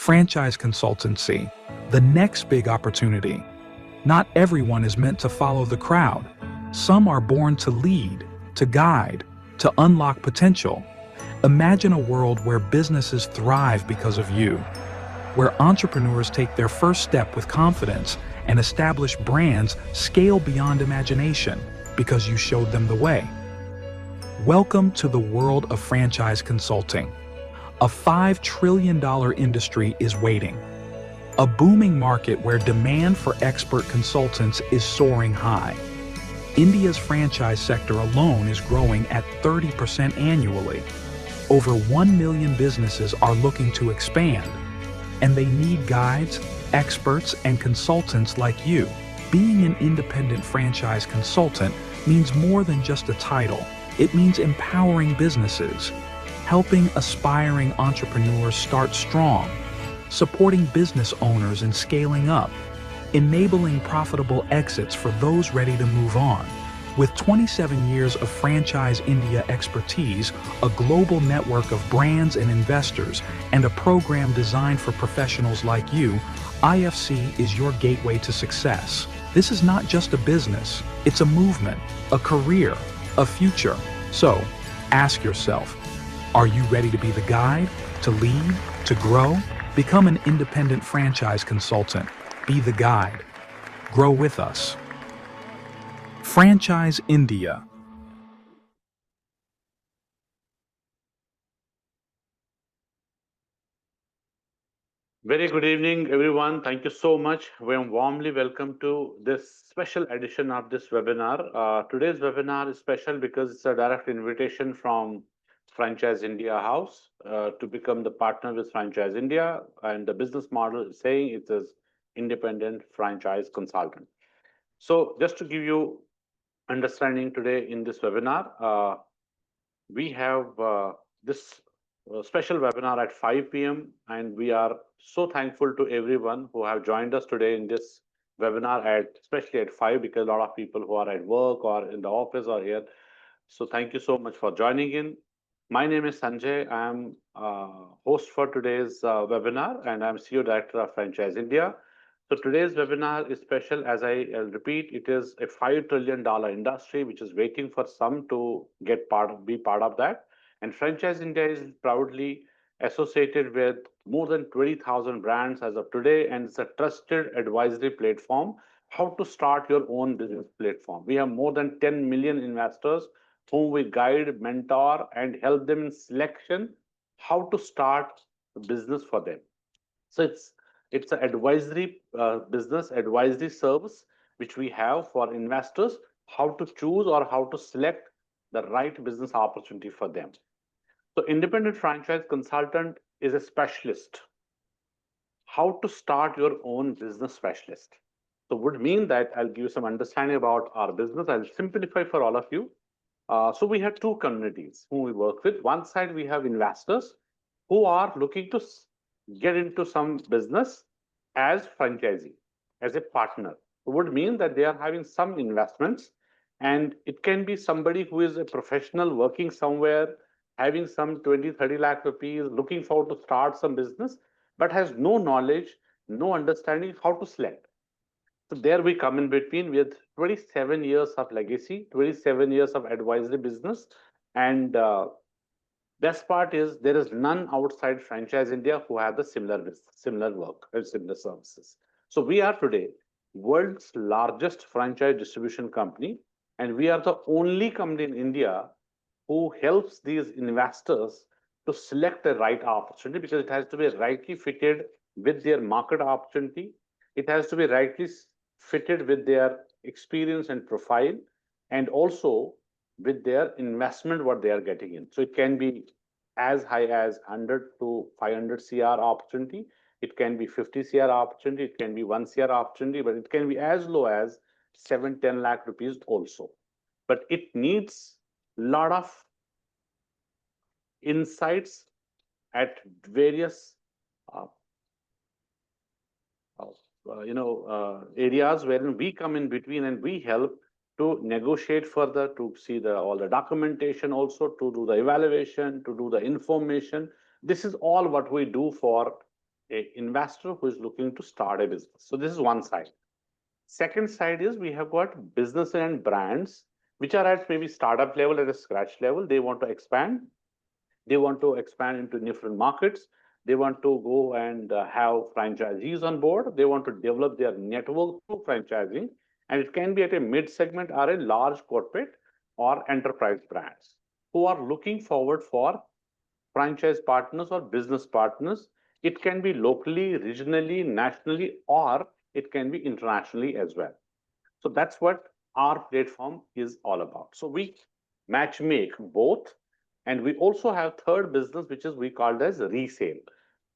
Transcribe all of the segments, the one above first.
Franchise consultancy, the next big opportunity. Not everyone is meant to follow the crowd. Some are born to lead, to guide, to unlock potential. Imagine a world where businesses thrive because of you, where entrepreneurs take their first step with confidence and established brands scale beyond imagination because you showed them the way. Welcome to the world of franchise consulting. A $5 trillion industry is waiting. A booming market where demand for expert consultants is soaring high. India's franchise sector alone is growing at 30% annually. Over 1 million businesses are looking to expand, and they need guides, experts, and consultants like you. Being an independent franchise consultant means more than just a title. It means empowering businesses, helping aspiring entrepreneurs start strong, supporting business owners in scaling up, enabling profitable exits for those ready to move on. With 27 years of Franchise India expertise, a global network of brands and investors, and a program designed for professionals like you, IFC is your gateway to success. This is not just a business, it's a movement, a career, a future. So, ask yourself, are you ready to be the guide, to lead, to grow? Become an independent franchise consultant. Be the guide. Grow with us. Franchise India. Very good evening, everyone. Thank you so much. We are warmly welcome to this special edition of this webinar. Today's webinar is special because it's a direct invitation from Franchise India House to become the partner with Franchise India, and the business model is saying it is independent franchise consultant. So just to give you understanding today in this webinar, we have this special webinar at 5 p.m. and we are so thankful to everyone who have joined us today in this webinar especially at 5, because a lot of people who are at work or in the office are here. So thank you so much for joining in. My name is Sanjay. I am host for today's webinar, and I'm CEO Director of Franchise India. So today's webinar is special. As I repeat, it is a $5 trillion industry which is waiting for some to be part of that. And Franchise India is proudly associated with more than 20,000 brands as of today, and it's a trusted advisory platform. How to start your own business platform. We have more than 10 million investors whom we guide, mentor, and help them in selection how to start a business for them. So it's an advisory business advisory service which we have for investors, how to choose or how to select the right business opportunity for them. So independent franchise consultant is a specialist. How to start your own business specialist. So would mean that I'll give you some understanding about our business. I'll simplify for all of you. So we have two communities whom we work with. One side we have investors who are looking to get into some business as franchisee, as a partner. It would mean that they are having some investments, and it can be somebody who is a professional working somewhere, having some 20-30 lakh rupees, looking forward to start some business, but has no knowledge, no understanding how to select. So there we come in between with 27 years of legacy, 27 years of advisory business, and best part is there is none outside Franchise India who have the similar work and similar services. So we are today world's largest franchise distribution company, and we are the only company in India who helps these investors to select the right opportunity, because it has to be rightly fitted with their market opportunity. It has to be rightly fitted with their experience and profile, and also with their investment, what they are getting in. So it can be as high as 100 to 500 CR opportunity. It can be 50 CR opportunity. It can be 1 CR opportunity, but it can be as low as 7-10 lakh rupees also. But it needs a lot of insights at various areas wherein we come in between and we help to negotiate further, to see all the documentation, also to do the evaluation, to do the information. This is all what we do for a investor who is looking to start a business. So this is one side. Second side is we have got business and brands which are at maybe startup level, at a scratch level. They want to expand. They want to expand into different markets. They want to go and have franchisees on board. They want to develop their network through franchising. And it can be at a mid segment or a large corporate or enterprise brands who are looking forward for franchise partners or business partners. It can be locally, regionally, nationally, or it can be internationally as well. So that's what our platform is all about. So we match make both, and we also have third business, which is we called as resale.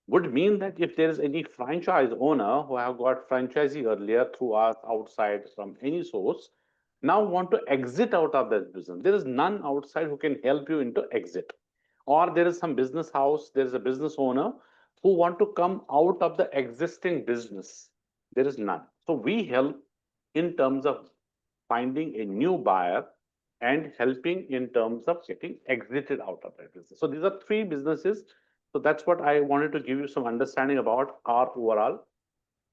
Would mean that if there is any franchise owner who have got franchisee earlier through us outside from any source, now want to exit out of that business. There is none outside who can help you into exit. Or there is some business house, there is a business owner who want to come out of the existing business. There is none. So we help in terms of finding a new buyer and helping in terms of getting exited out of that business. So these are three businesses. So that's what I wanted to give you some understanding about our overall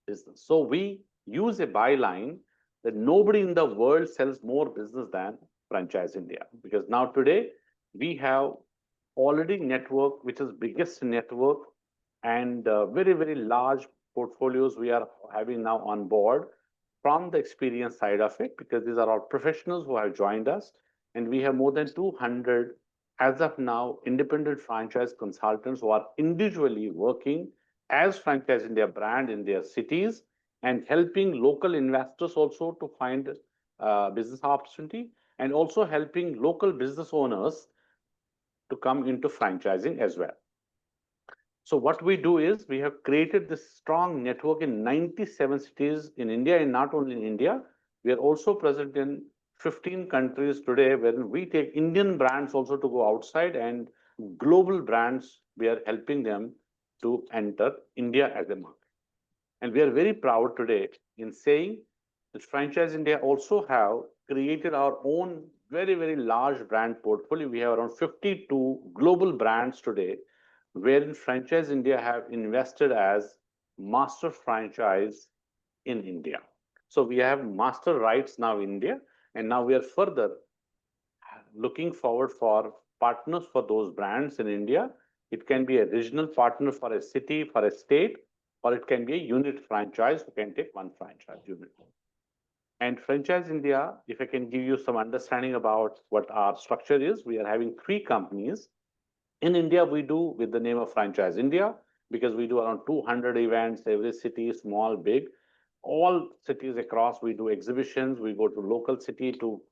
business. So we use a byline that nobody in the world sells more business than Franchise India, because now today we have already network, which is biggest network, and very, very large portfolios we are having now on board from the experience side of it, because these are all professionals who have joined us. And we have more than 200, as of now, independent franchise consultants who are individually working as Franchise India brand in their cities and helping local investors also to find business opportunity, and also helping local business owners to come into franchising as well. So what we do is we have created this strong network in 97 cities in India, and not only in India, we are also present in 15 countries today, where we take Indian brands also to go outside, and global brands, we are helping them to enter India as a market. And we are very proud today in saying that Franchise India also have created our own very, very large brand portfolio. We have around 52 global brands today, wherein Franchise India have invested as master franchise in India. So we have master rights now in India, and now we are further looking forward for partners for those brands in India. It can be a regional partner for a city, for a state, or it can be a unit franchise who can take one franchise unit. And Franchise India, if I can give you some understanding about what our structure is, we are having three companies. In India, we do with the name of Franchise India, because we do around 200 events, every city, small, big. All cities across, we do exhibitions. We go to local city to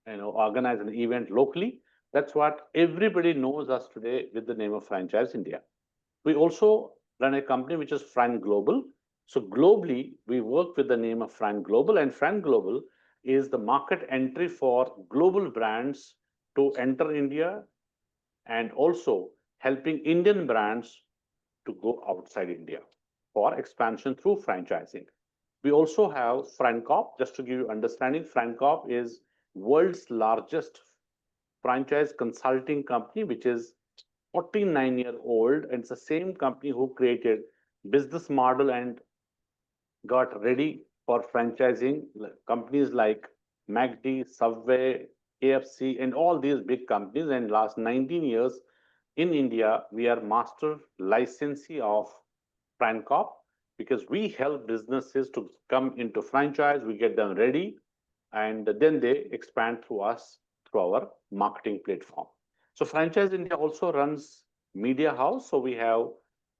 organize an event locally. That's what everybody knows us today with the name of Franchise India. We also run a company which is Fran Global. So globally, we work with the name of Fran Global, and Fran Global is the market entry for global brands to enter India, and also helping Indian brands to go outside India for expansion through franchising. We also have Francop. Just to give you understanding, Francop is world's largest franchise consulting company, which is 49-year-old, and it's the same company who created business model and got ready for franchising companies like McD, Subway, KFC, and all these big companies. And last 19 years in India, we are master licensee of Francop, because we help businesses to come into franchise, we get them ready, and then they expand through us through our marketing platform. So Franchise India also runs media house. So we have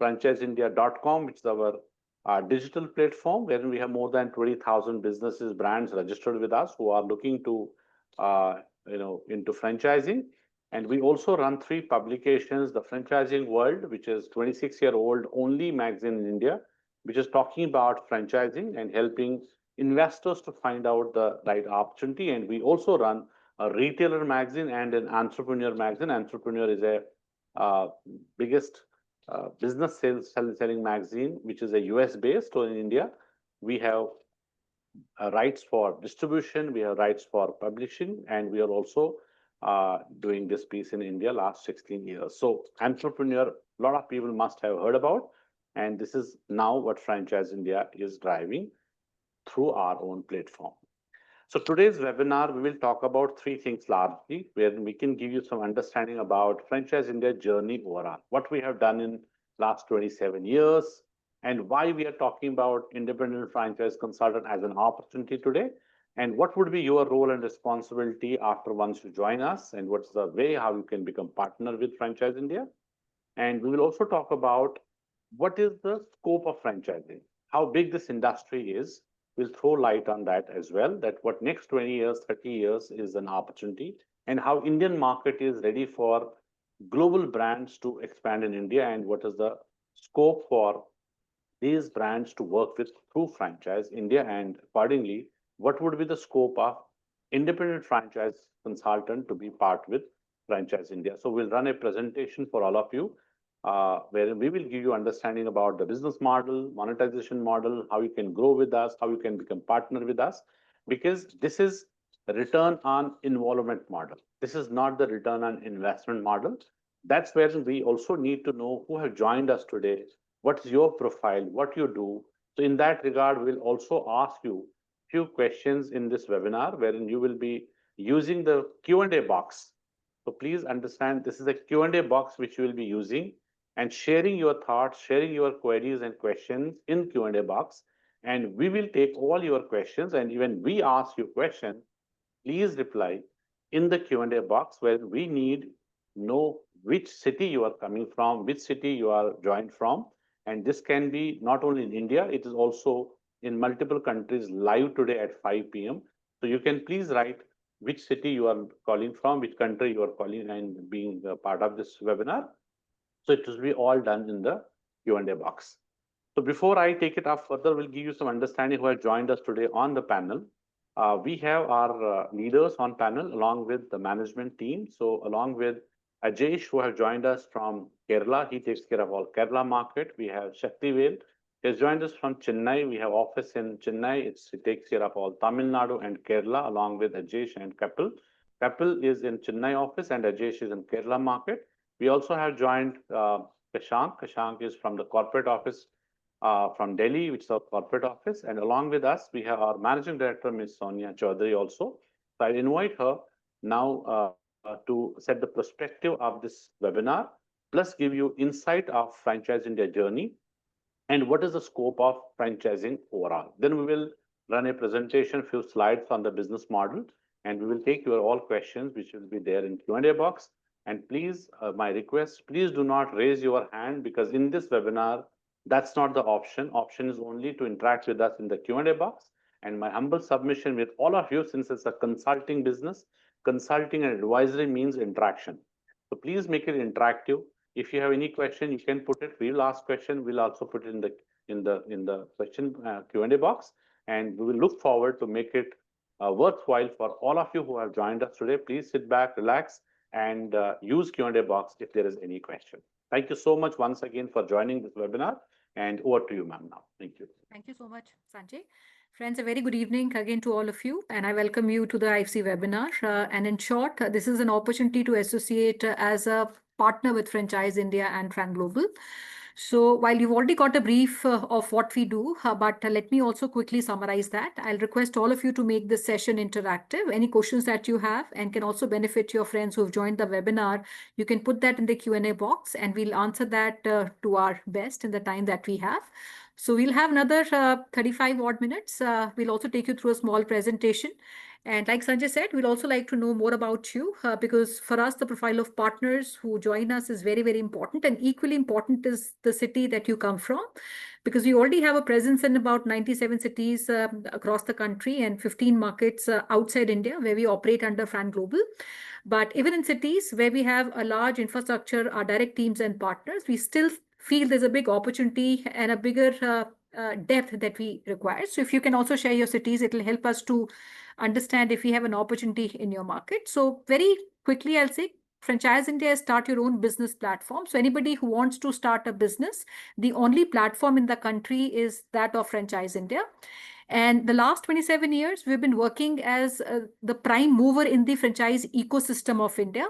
franchiseindia.com, which is our digital platform, wherein we have more than 20,000 businesses, brands registered with us who are looking to into franchising. And we also run three publications: the Franchising World, which is 26-year-old only magazine in India, which is talking about franchising and helping investors to find out the right opportunity. And we also run a retailer magazine and an entrepreneur magazine. Entrepreneur is a biggest business selling magazine, which is a US based. So in India, we have rights for distribution, we have rights for publishing, and we are also doing this piece in India last 16 years. So entrepreneur, a lot of people must have heard about. And this is now what Franchise India is driving through our own platform. So today's webinar, we will talk about three things largely, where we can give you some understanding about Franchise India journey overall, what we have done in last 27 years, and why we are talking about independent franchise consultant as an opportunity today, and what would be your role and responsibility after once you join us, and what's the way how you can become partner with Franchise India. And we will also talk about what is the scope of franchising, how big this industry is. We'll throw light on that as well, that what next 20 years, 30 years is an opportunity, and how Indian market is ready for global brands to expand in India, and what is the scope for these brands to work with through Franchise India, and accordingly, what would be the scope of independent franchise consultant to be part with Franchise India. So we'll run a presentation for all of you, where we will give you understanding about the business model, monetization model, how you can grow with us, how you can become partner with us, because this is a return on involvement model. This is not the return on investment model. That's where we also need to know who have joined us today, what's your profile, what you do. So in that regard, we'll also ask you few questions in this webinar, wherein you will be using the Q&A box. So please understand this is a Q&A box which you will be using and sharing your thoughts, sharing your queries and questions in Q&A box. And we will take all your questions, and even we ask you question, please reply in the Q&A box, where we need know which city you are coming from, which city you are joined from. And this can be not only in India, it is also in multiple countries live today at 5 p.m. So you can please write which city you are calling from, which country you are calling and being a part of this webinar. So it will be all done in the Q&A box. So before I take it up further, we'll give you some understanding who have joined us today on the panel. We have our leaders on panel along with the management team. So along with Ajesh, who have joined us from Kerala, he takes care of all Kerala market. We have Shaktivel, he has joined us from Chennai. We have office in Chennai. It takes care of all Tamil Nadu and Kerala, along with Ajesh and Kapil. Kapil is in Chennai office and Ajesh is in Kerala market. We also have joined Kashank. Kashank is from the corporate office from Delhi, which is our corporate office. And along with us, we have our managing director, Ms. Sonia Chaudhary also. So I invite her now to set the perspective of this webinar, plus give you insight of Franchise India journey and what is the scope of franchising overall. Then we will run a presentation, few slides on the business model, and we will take your all questions, which will be there in Q&A box. And please, my request, please do not raise your hand, because in this webinar, that's not the option. Option is only to interact with us in the Q&A box. And my humble submission with all of you, since it's a consulting business, consulting and advisory means interaction. So please make it interactive. If you have any question, you can put it. We will ask question. We'll also put it in the question Q&A box, and we will look forward to make it worthwhile for all of you who have joined us today. Please sit back, relax, and use Q&A box if there is any question. Thank you so much once again for joining this webinar, and over to you, ma'am, now. Thank you. Thank you so much, Sanjay. Friends, a very good evening again to all of you, and I welcome you to the IFC webinar. And in short, this is an opportunity to associate as a partner with Franchise India and Tran Global. So while you've already got a brief of what we do, but let me also quickly summarize that. I'll request all of you to make this session interactive. Any questions that you have and can also benefit your friends who have joined the webinar, you can put that in the Q&A box, and we'll answer that to our best in the time that we have. So we'll have another 35 odd minutes. We'll also take you through a small presentation. And like Sanjay said, we'd also like to know more about you, because for us, the profile of partners who join us is very, very important. And equally important is the city that you come from, because we already have a presence in about 97 cities across the country and 15 markets outside India where we operate under Fran Global. But even in cities where we have a large infrastructure, our direct teams and partners, we still feel there's a big opportunity and a bigger depth that we require. So if you can also share your cities, it will help us to understand if we have an opportunity in your market. So very quickly, I'll say Franchise India is start your own business platform. So anybody who wants to start a business, the only platform in the country is that of Franchise India. And the last 27 years, we've been working as the prime mover in the franchise ecosystem of India.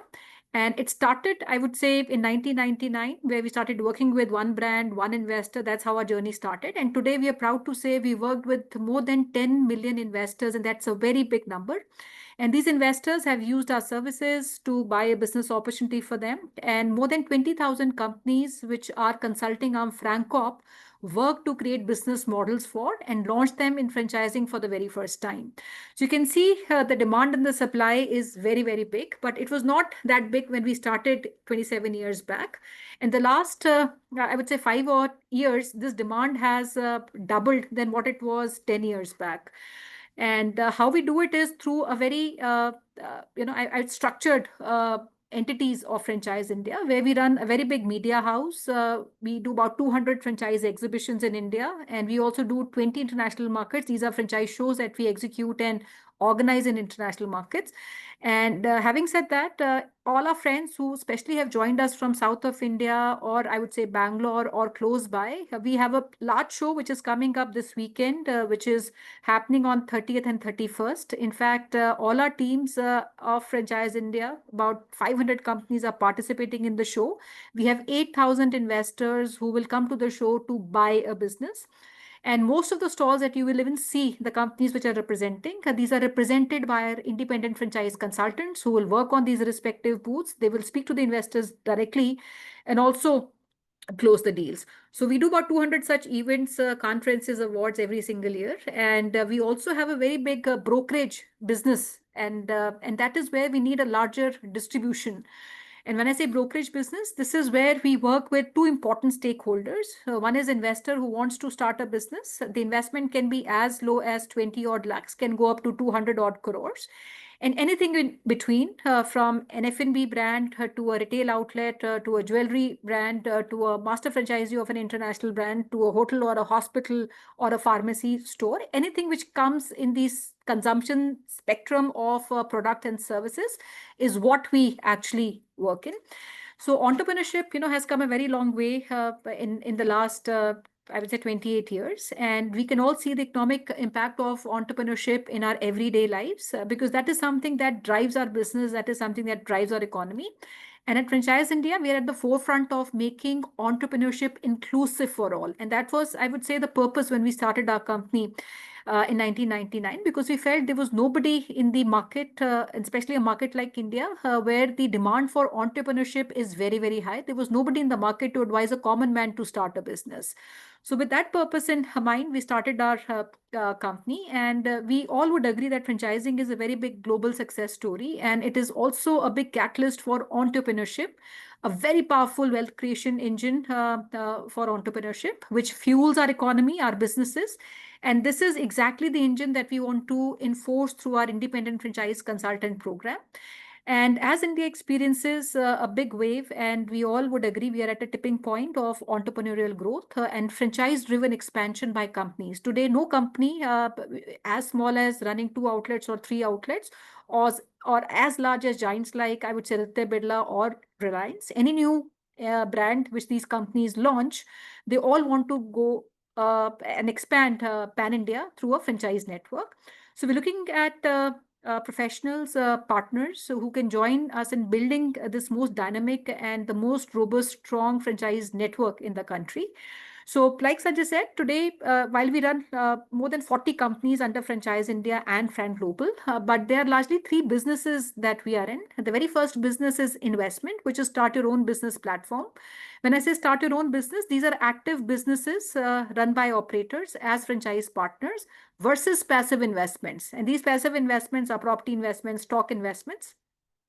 And it started, I would say, in 1999, where we started working with one brand, one investor. That's how our journey started. And today we are proud to say we worked with more than 10 million investors, and that's a very big number. And these investors have used our services to buy a business opportunity for them. And more than 20,000 companies, which our consulting arm FranCorp, work to create business models for and launch them in franchising for the very first time. So you can see the demand and the supply is very, very big, but it was not that big when we started 27 years back. And the last, I would say 5 years, this demand has doubled than what it was 10 years back. And how we do it is through a very, I structured entities of Franchise India, where we run a very big media house. We do about 200 franchise exhibitions in India, and we also do 20 international markets. These are franchise shows that we execute and organize in international markets. And having said that, all our friends who especially have joined us from south of India, or I would say Bangalore or close by, we have a large show which is coming up this weekend, which is happening on 30th and 31st. In fact, all our teams of Franchise India, about 500 companies are participating in the show. We have 8,000 investors who will come to the show to buy a business. And most of the stalls that you will even see, the companies which are representing, these are represented by our independent franchise consultants who will work on these respective booths. They will speak to the investors directly and also close the deals. So we do about 200 such events, conferences, awards every single year. And we also have a very big brokerage business. And that is where we need a larger distribution. And when I say brokerage business, this is where we work with two important stakeholders. One is investor who wants to start a business. The investment can be as low as 20 odd lakhs, can go up to 200 odd crores. And anything in between, from an F&B brand to a retail outlet, to a jewelry brand, to a master franchisee of an international brand, to a hotel or a hospital or a pharmacy store, anything which comes in this consumption spectrum of product and services is what we actually work in. So entrepreneurship, has come a very long way in the last I would say 28 years. And we can all see the economic impact of entrepreneurship in our everyday lives because that is something that drives our business, that is something that drives our economy. And at Franchise India, we are at the forefront of making entrepreneurship inclusive for all. And that was, I would say, the purpose when we started our company in 1999, because we felt there was nobody in the market, especially a market like India, where the demand for entrepreneurship is very, very high. There was nobody in the market to advise a common man to start a business. So with that purpose in mind, we started our company, and we all would agree that franchising is a very big global success story, and it is also a big catalyst for entrepreneurship, a very powerful wealth creation engine for entrepreneurship, which fuels our economy, our businesses. And this is exactly the engine that we want to enforce through our independent franchise consultant program. And as India experiences a big wave, and we all would agree we are at a tipping point of entrepreneurial growth and franchise-driven expansion by companies. Today, no company as small as running 2 outlets or 3 outlets, or as large as giants like, I would say, Aditya Birla or Reliance, any new brand which these companies launch, they all want to go and expand pan-India through a franchise network. So we're looking at professionals, partners who can join us in building this most dynamic and the most robust, strong franchise network in the country. So, like Sanjay said, today, while we run more than 40 companies under Franchise India and Fran Global, but there are largely three businesses that we are in. The very first business is investment, which is start your own business platform. When I say start your own business, these are active businesses run by operators as franchise partners versus passive investments. And these passive investments are property investments, stock investments,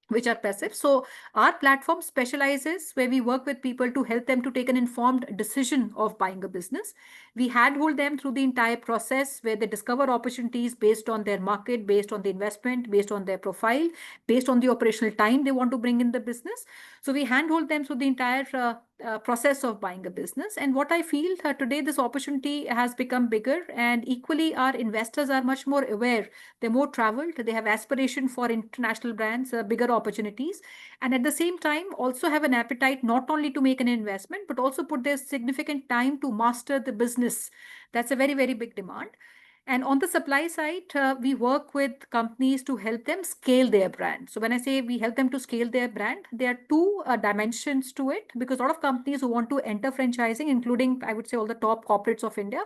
which are passive. So our platform specializes where we work with people to help them to take an informed decision of buying a business. We handhold them through the entire process where they discover opportunities based on their market, based on the investment, based on their profile, based on the operational time they want to bring in the business. So we handhold them through the entire process of buying a business. And what I feel today, this opportunity has become bigger, and equally our investors are much more aware. They're more traveled. They have aspiration for international brands, bigger opportunities, and at the same time also have an appetite not only to make an investment, but also put their significant time to master the business. That's a very, very big demand. And on the supply side, we work with companies to help them scale their brand. So when I say we help them to scale their brand, there are two dimensions to it, because a lot of companies who want to enter franchising, including, I would say, all the top corporates of India,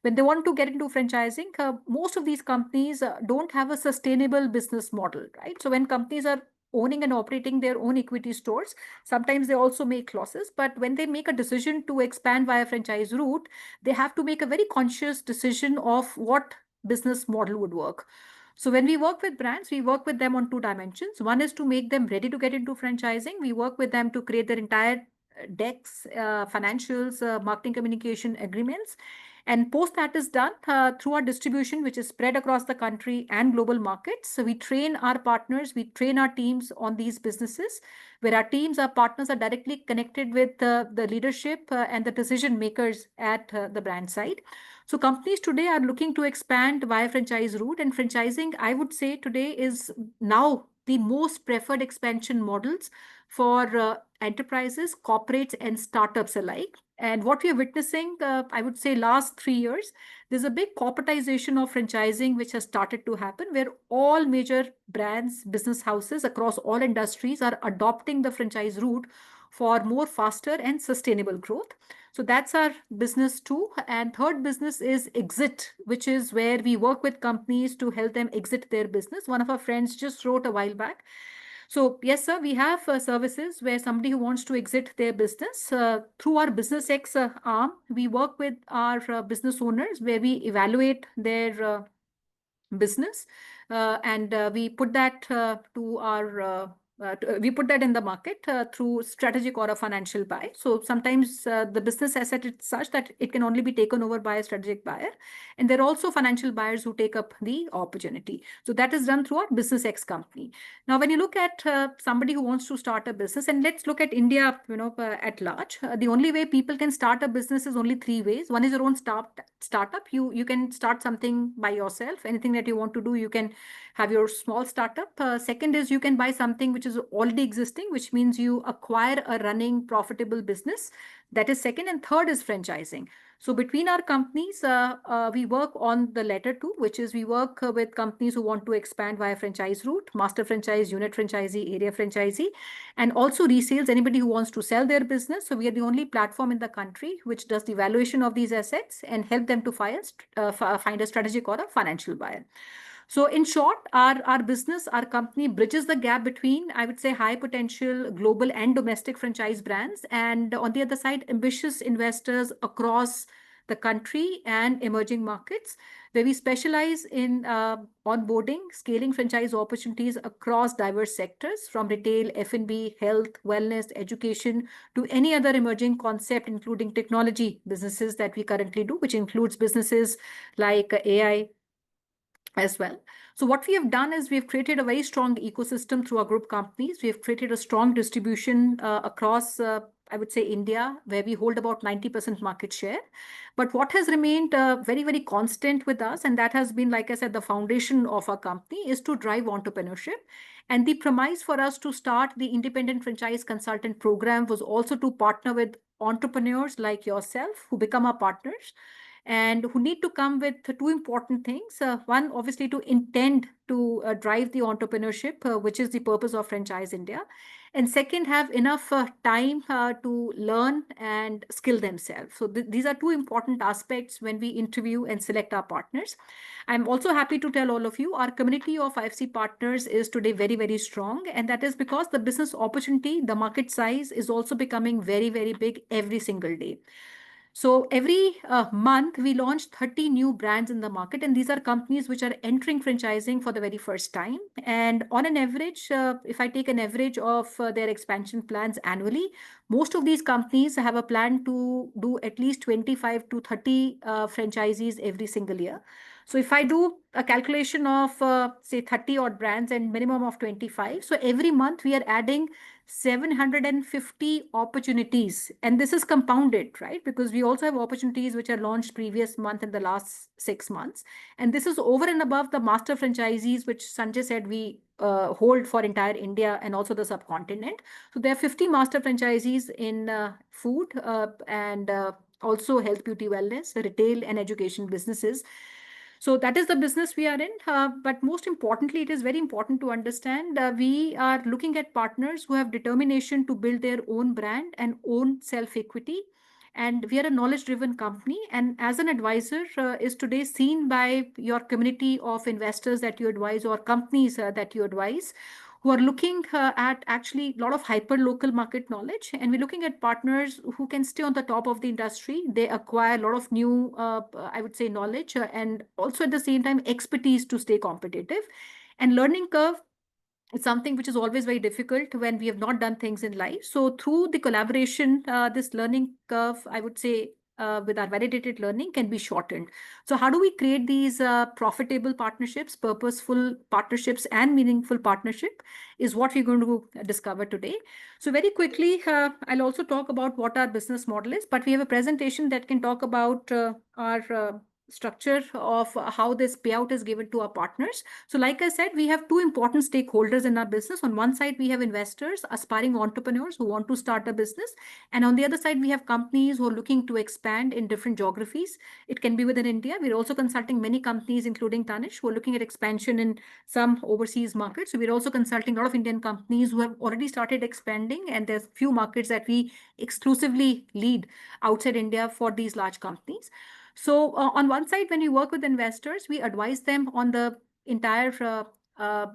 when they want to get into franchising, most of these companies don't have a sustainable business model, right? So when companies are owning and operating their own equity stores, sometimes they also make losses. But when they make a decision to expand via franchise route, they have to make a very conscious decision of what business model would work. So when we work with brands, we work with them on two dimensions. One is to make them ready to get into franchising. We work with them to create their entire decks, financials, marketing communication agreements. And post that is done through our distribution, which is spread across the country and global markets. So we train our partners, we train our teams on these businesses, where our teams, our partners are directly connected with the leadership and the decision makers at the brand side. So companies today are looking to expand via franchise route, and franchising, I would say today, is now the most preferred expansion models for enterprises, corporates, and startups alike. And what we are witnessing, I would say, last 3 years, there's a big corporatization of franchising which has started to happen, where all major brands, business houses across all industries are adopting the franchise route for more faster and sustainable growth. So that's our business two. And third business is exit, which is where we work with companies to help them exit their business. One of our friends just wrote a while back. So yes, sir, we have services where somebody who wants to exit their business through our Business X arm, we work with our business owners where we evaluate their business and we put that to our we put that in the market through strategic or a financial buy. So sometimes the business asset is such that it can only be taken over by a strategic buyer, and there are also financial buyers who take up the opportunity. So that is done through our Business X company. Now, when you look at somebody who wants to start a business, and let's look at India, at large, the only way people can start a business is only three ways. One is your own startup. You can start something by yourself. Anything that you want to do, you can have your small startup. Second is you can buy something which is already existing, which means you acquire a running profitable business. That is second. And third is franchising. So between our companies, we work on the latter two, which is we work with companies who want to expand via franchise route, master franchise, unit franchisee, area franchisee, and also resales, anybody who wants to sell their business. So we are the only platform in the country which does the evaluation of these assets and help them to find a strategic or a financial buyer. So in short, our business, our company bridges the gap between, I would say, high potential global and domestic franchise brands, and on the other side, ambitious investors across the country and emerging markets, where we specialize in onboarding, scaling franchise opportunities across diverse sectors, from retail, F&B, health, wellness, education, to any other emerging concept, including technology businesses that we currently do, which includes businesses like AI, as well. So what we have done is we've created a very strong ecosystem through our group companies. We have created a strong distribution across, I would say, India, where we hold about 90% market share. But what has remained very, very constant with us, and that has been, like I said, the foundation of our company, is to drive entrepreneurship. And the premise for us to start the independent franchise consultant program was also to partner with entrepreneurs like yourself who become our partners, and who need to come with two important things. One, obviously, to intend to drive the entrepreneurship, which is the purpose of Franchise India. And second, have enough time to learn and skill themselves. So these are two important aspects when we interview and select our partners. I'm also happy to tell all of you, our community of IFC partners is today very, very strong. And that is because the business opportunity, the market size, is also becoming very, very big every single day. So every month, we launch 30 new brands in the market, and these are companies which are entering franchising for the very first time. And on an average, if I take an average of their expansion plans annually, most of these companies have a plan to do at least 25 to 30 franchisees every single year. So if I do a calculation of, say, 30 odd brands and minimum of 25, so every month we are adding 750 opportunities. And this is compounded, right? Because we also have opportunities which are launched previous month in the last 6 months. And this is over and above the master franchisees, which Sanjay said we hold for entire India and also the subcontinent. So there are 50 master franchisees in food and also health, beauty, wellness, retail, and education businesses. So that is the business we are in. But most importantly, it is very important to understand we are looking at partners who have determination to build their own brand and own self equity. And we are a knowledge driven company. And as an advisor, is today seen by your community of investors that you advise or companies that you advise who are looking at actually a lot of hyper local market knowledge, and we're looking at partners who can stay on the top of the industry. They acquire a lot of new I would say knowledge, and also at the same time expertise to stay competitive. And learning curve, it's something which is always very difficult when we have not done things in life. So through the collaboration, this learning curve, I would say, with our validated learning can be shortened. So how do we create these profitable partnerships, purposeful partnerships, and meaningful partnership is what we're going to discover today. So very quickly, I'll also talk about what our business model is, but we have a presentation that can talk about our structure of how this payout is given to our partners. So like I said, we have two important stakeholders in our business. On one side, we have investors, aspiring entrepreneurs who want to start a business. And on the other side, we have companies who are looking to expand in different geographies. It can be within India. We're also consulting many companies, including Tanish, who are looking at expansion in some overseas markets. So we're also consulting a lot of Indian companies who have already started expanding. And there's few markets that we exclusively lead outside India for these large companies. So on one side, when we work with investors, we advise them on the entire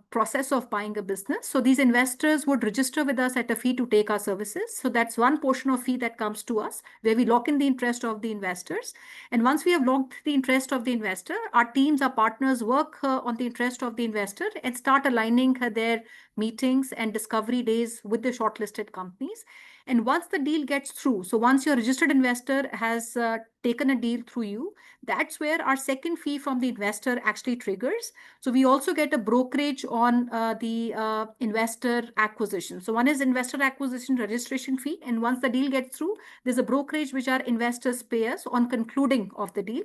process of buying a business. So these investors would register with us at a fee to take our services. So that's one portion of fee that comes to us, where we lock in the interest of the investors. And once we have locked the interest of the investor, our teams, our partners work on the interest of the investor and start aligning their meetings and discovery days with the shortlisted companies. And once the deal gets through, so once your registered investor has taken a deal through you, that's where our second fee from the investor actually triggers. So we also get a brokerage on the investor acquisition. So one is investor acquisition registration fee. And once the deal gets through, there's a brokerage which our investors pay us on concluding of the deal.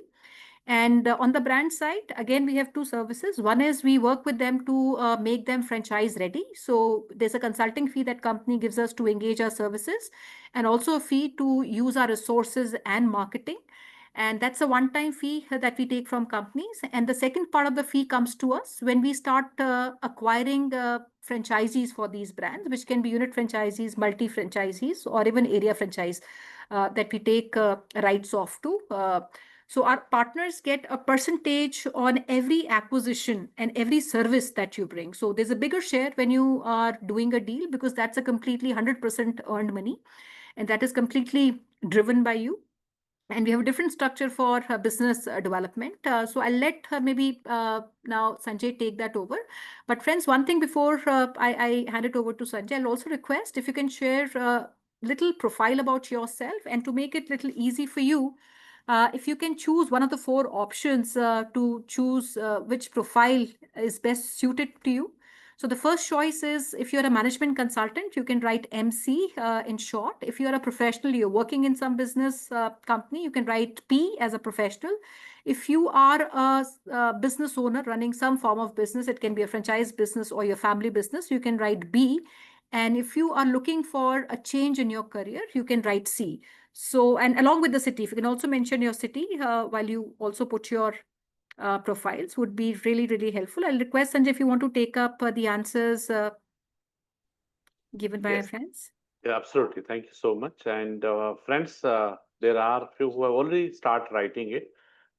And on the brand side, again, we have two services. One is we work with them to make them franchise ready. So there's a consulting fee that company gives us to engage our services, and also a fee to use our resources and marketing. And that's a one-time fee that we take from companies. And the second part of the fee comes to us when we start acquiring franchisees for these brands, which can be unit franchisees, multi-franchisees, or even area franchise that we take rights off to. So our partners get a percentage on every acquisition and every service that you bring. So there's a bigger share when you are doing a deal, because that's a completely 100% earned money, and that is completely driven by you. And we have a different structure for business development. So I'll let maybe now Sanjay take that over. But friends, one thing before I hand it over to Sanjay, I'll also request if you can share a little profile about yourself, and to make it little easy for you, if you can choose one of the four options to choose which profile is best suited to you. So the first choice is, if you're a management consultant, you can write MC in short. If you're a professional, you're working in some business company, you can write P as a professional. If you are a business owner running some form of business, it can be a franchise business or your family business, you can write B. And if you are looking for a change in your career, you can write C. So, and along with the city, if you can also mention your city while you also put your profiles, would be really, really helpful. I'll request Sanjay if you want to take up the answers given by our Yes. friends. Yeah, absolutely. Thank you so much. And friends, there are few who have already started writing it.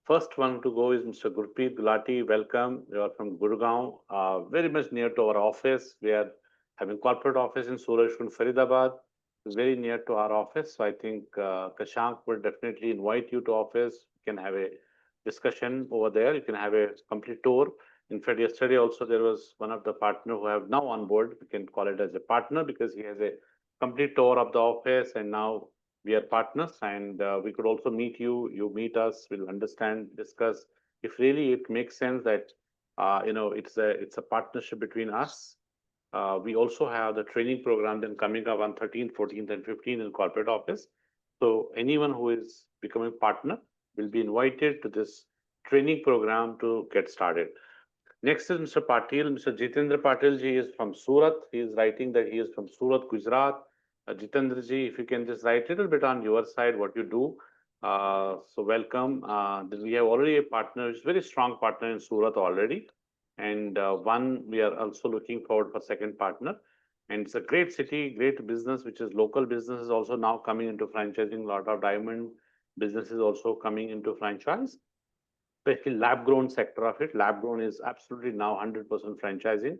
First one to go is Mr. Gurpreet Gulati. Welcome. You are from Gurgaon, very much near to our office. We are having corporate office in Surajkund, Faridabad, very near to our office. So I think Kashank will definitely invite you to office. You can have a discussion over there. You can have a complete tour. In fact, yesterday also there was one of the partner who have now on board. We can call it as a partner because he has a complete tour of the office, and now we are partners. And we could also meet you. You meet us. We'll understand, discuss if really it makes sense that it's a partnership between us. We also have the training program then coming up on 13th, 14th, and 15th in corporate office. So anyone who is becoming partner will be invited to this training program to get started. Next is Mr. Patil. Mr. Jitendra Patil ji is from Surat. He is writing that he is from Surat, Gujarat. Jitendra ji, if you can just write a little bit on your side what you do. So welcome. We have already a partner, it's very strong partner in Surat already. And one, we are also looking forward for second partner. And it's a great city, great business, which is local businesses also now coming into franchising. A lot of diamond businesses also coming into franchise, especially lab grown sector of it. Lab grown is absolutely now 100% franchising.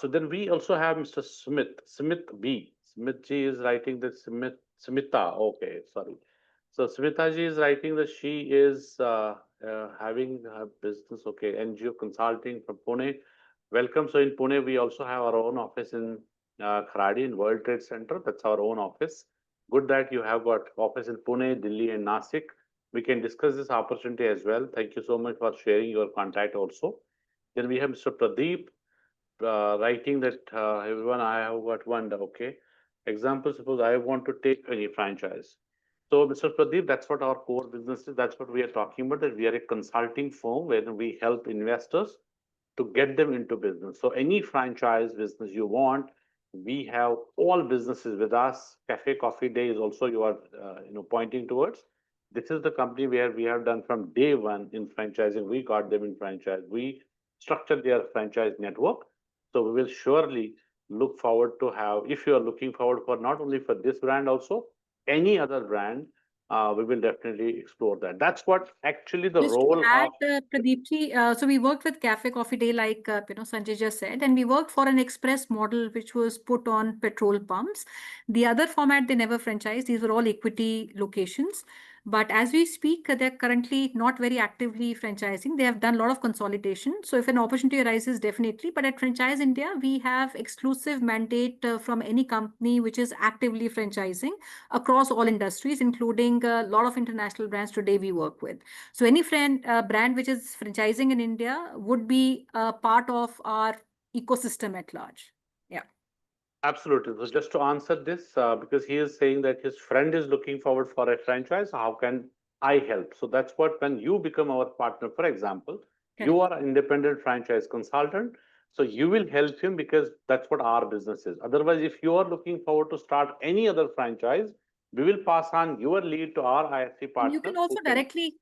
So then we also have Mr. Smith B. Smith G is writing that Smita. Okay, sorry. So Smita Ji is writing that she is having a business. Okay, NGO consulting from Pune. Welcome. So in Pune, we also have our own office in Kharadi in World Trade Center. That's our own office. Good that you have got office in Pune, Delhi, and Nasik. We can discuss this opportunity as well. Thank you so much for sharing your contact also. Then we have Mr. Pradeep writing that everyone, I have got one. Okay. Example, suppose I want to take any franchise. So, Mr. Pradeep, that's what our core business is. That's what we are talking about. That we are a consulting firm where we help investors to get them into business. So, any franchise business you want, we have all businesses with us. Cafe Coffee Day is also you are pointing towards. This is the company where we have done from day one in franchising. We got them in franchise. We structured their franchise network. So we will surely look forward to have, if you are looking forward for not only for this brand also, any other brand, we will definitely explore that. That's what actually the Just to role add, of. Pradeep ji, so we worked with Cafe Coffee Day, like Sanjay just said, and we worked for an express model which was put on petrol pumps. The other format they never franchised. These were all equity locations. But as we speak, they're currently not very actively franchising. They have done a lot of consolidation. So if an opportunity arises, definitely. But at Franchise India, we have exclusive mandate from any company which is actively franchising across all industries, including a lot of international brands today we work with. So any brand which is franchising in India would be a part of our ecosystem at large. Yeah. Absolutely. So just to answer this, because he is saying that his friend is looking forward for a franchise, how can I help? So that's what, when you become our partner, for example, you Correct. are an independent franchise consultant. So you will help him because that's what our business is. Otherwise, if you are looking forward to start any other franchise, we will pass on your lead to our IFC And you partner can who also can, directly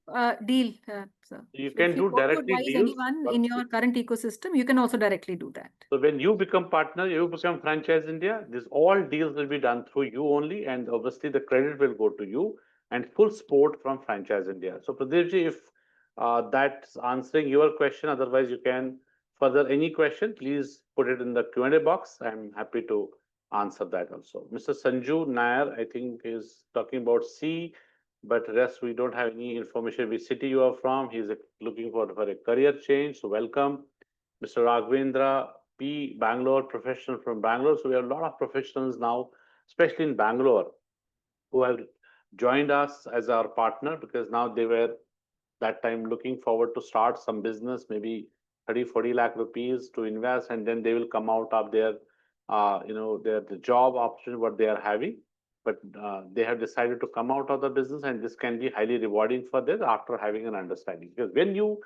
deal, sir. you So if can you do want to directly advise deals. anyone in your current ecosystem, you can also directly do that. So when you become partner, you become franchise India, this all deals will be done through you only, and obviously the credit will go to you and full support from franchise India. So Pradeepji, if that's answering your question, otherwise you can further any question, please put it in the Q&A box. I'm happy to answer that also. Mr. Sanju Nair, I think is talking about C, but rest we don't have any information which city you are from. He's looking for a career change, so welcome. Mr. Raghavendra P. Bangalore, professional from Bangalore. So we have a lot of professionals now, especially in Bangalore, who have joined us as our partner because now they were that time looking forward to start some business, maybe 30, 40 lakh rupees to invest, and then they will come out of their, their the job option what they are having. But they have decided to come out of the business, and this can be highly rewarding for them after having an understanding. Because when you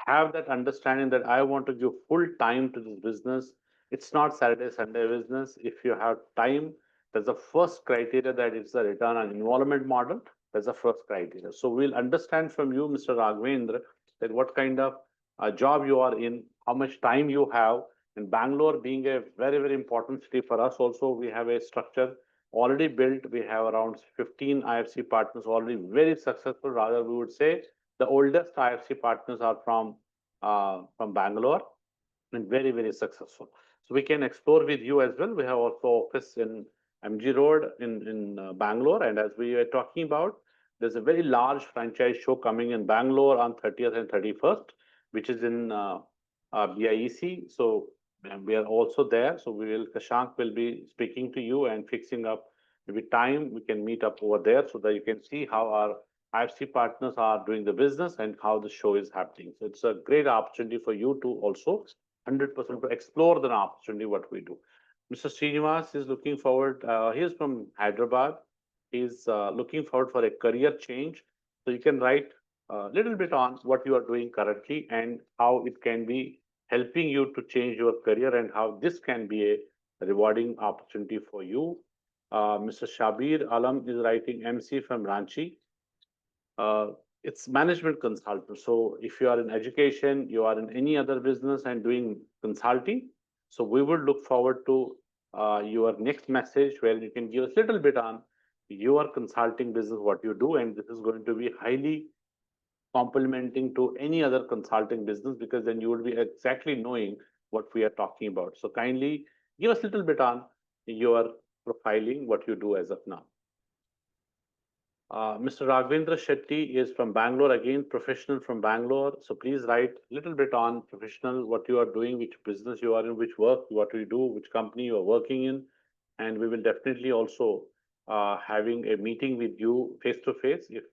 have that understanding that I want to give full time to this business, it's not Saturday, Sunday business. If you have time, that's the first criteria that it's a return on involvement model. That's the first criteria. So we'll understand from you, Mr. Raghavendra, that what kind of job you are in, how much time you have. And Bangalore being a very, very important city for us also, we have a structure already built. We have around 15 IFC partners already very successful. Rather, we would say the oldest IFC partners are from Bangalore and very, very successful. So we can explore with you as well. We have also office in MG Road in Bangalore. And as we were talking about, there's a very large franchise show coming in Bangalore on 30th and 31st, which is in BIEC. So we are also there. So Kashank will be speaking to you and fixing up maybe time. We can meet up over there so that you can see how our IFC partners are doing the business and how the show is happening. So it's a great opportunity for you to also 100% to explore the opportunity what we do. Mr. Srinivas is looking forward. He is from Hyderabad. He's looking forward for a career change. So you can write a little bit on what you are doing currently and how it can be helping you to change your career and how this can be a rewarding opportunity for you. Mr. Shabir Alam is writing MC from Ranchi. it's management consultant. So if you are in education, you are in any other business and doing consulting, so we would look forward to your next message where you can give us a little bit on your consulting business, what you do, and this is going to be highly complementing to any other consulting business because then you will be exactly knowing what we are talking about. So kindly give us a little bit on your profiling, what you do as of now. Mr. Raghavendra Shetty is from Bangalore, again, professional from Bangalore. So please write a little bit on professional, what you are doing, which business you are in, which work, what you do, which company you are working in. And we will definitely also having a meeting with you face to face. If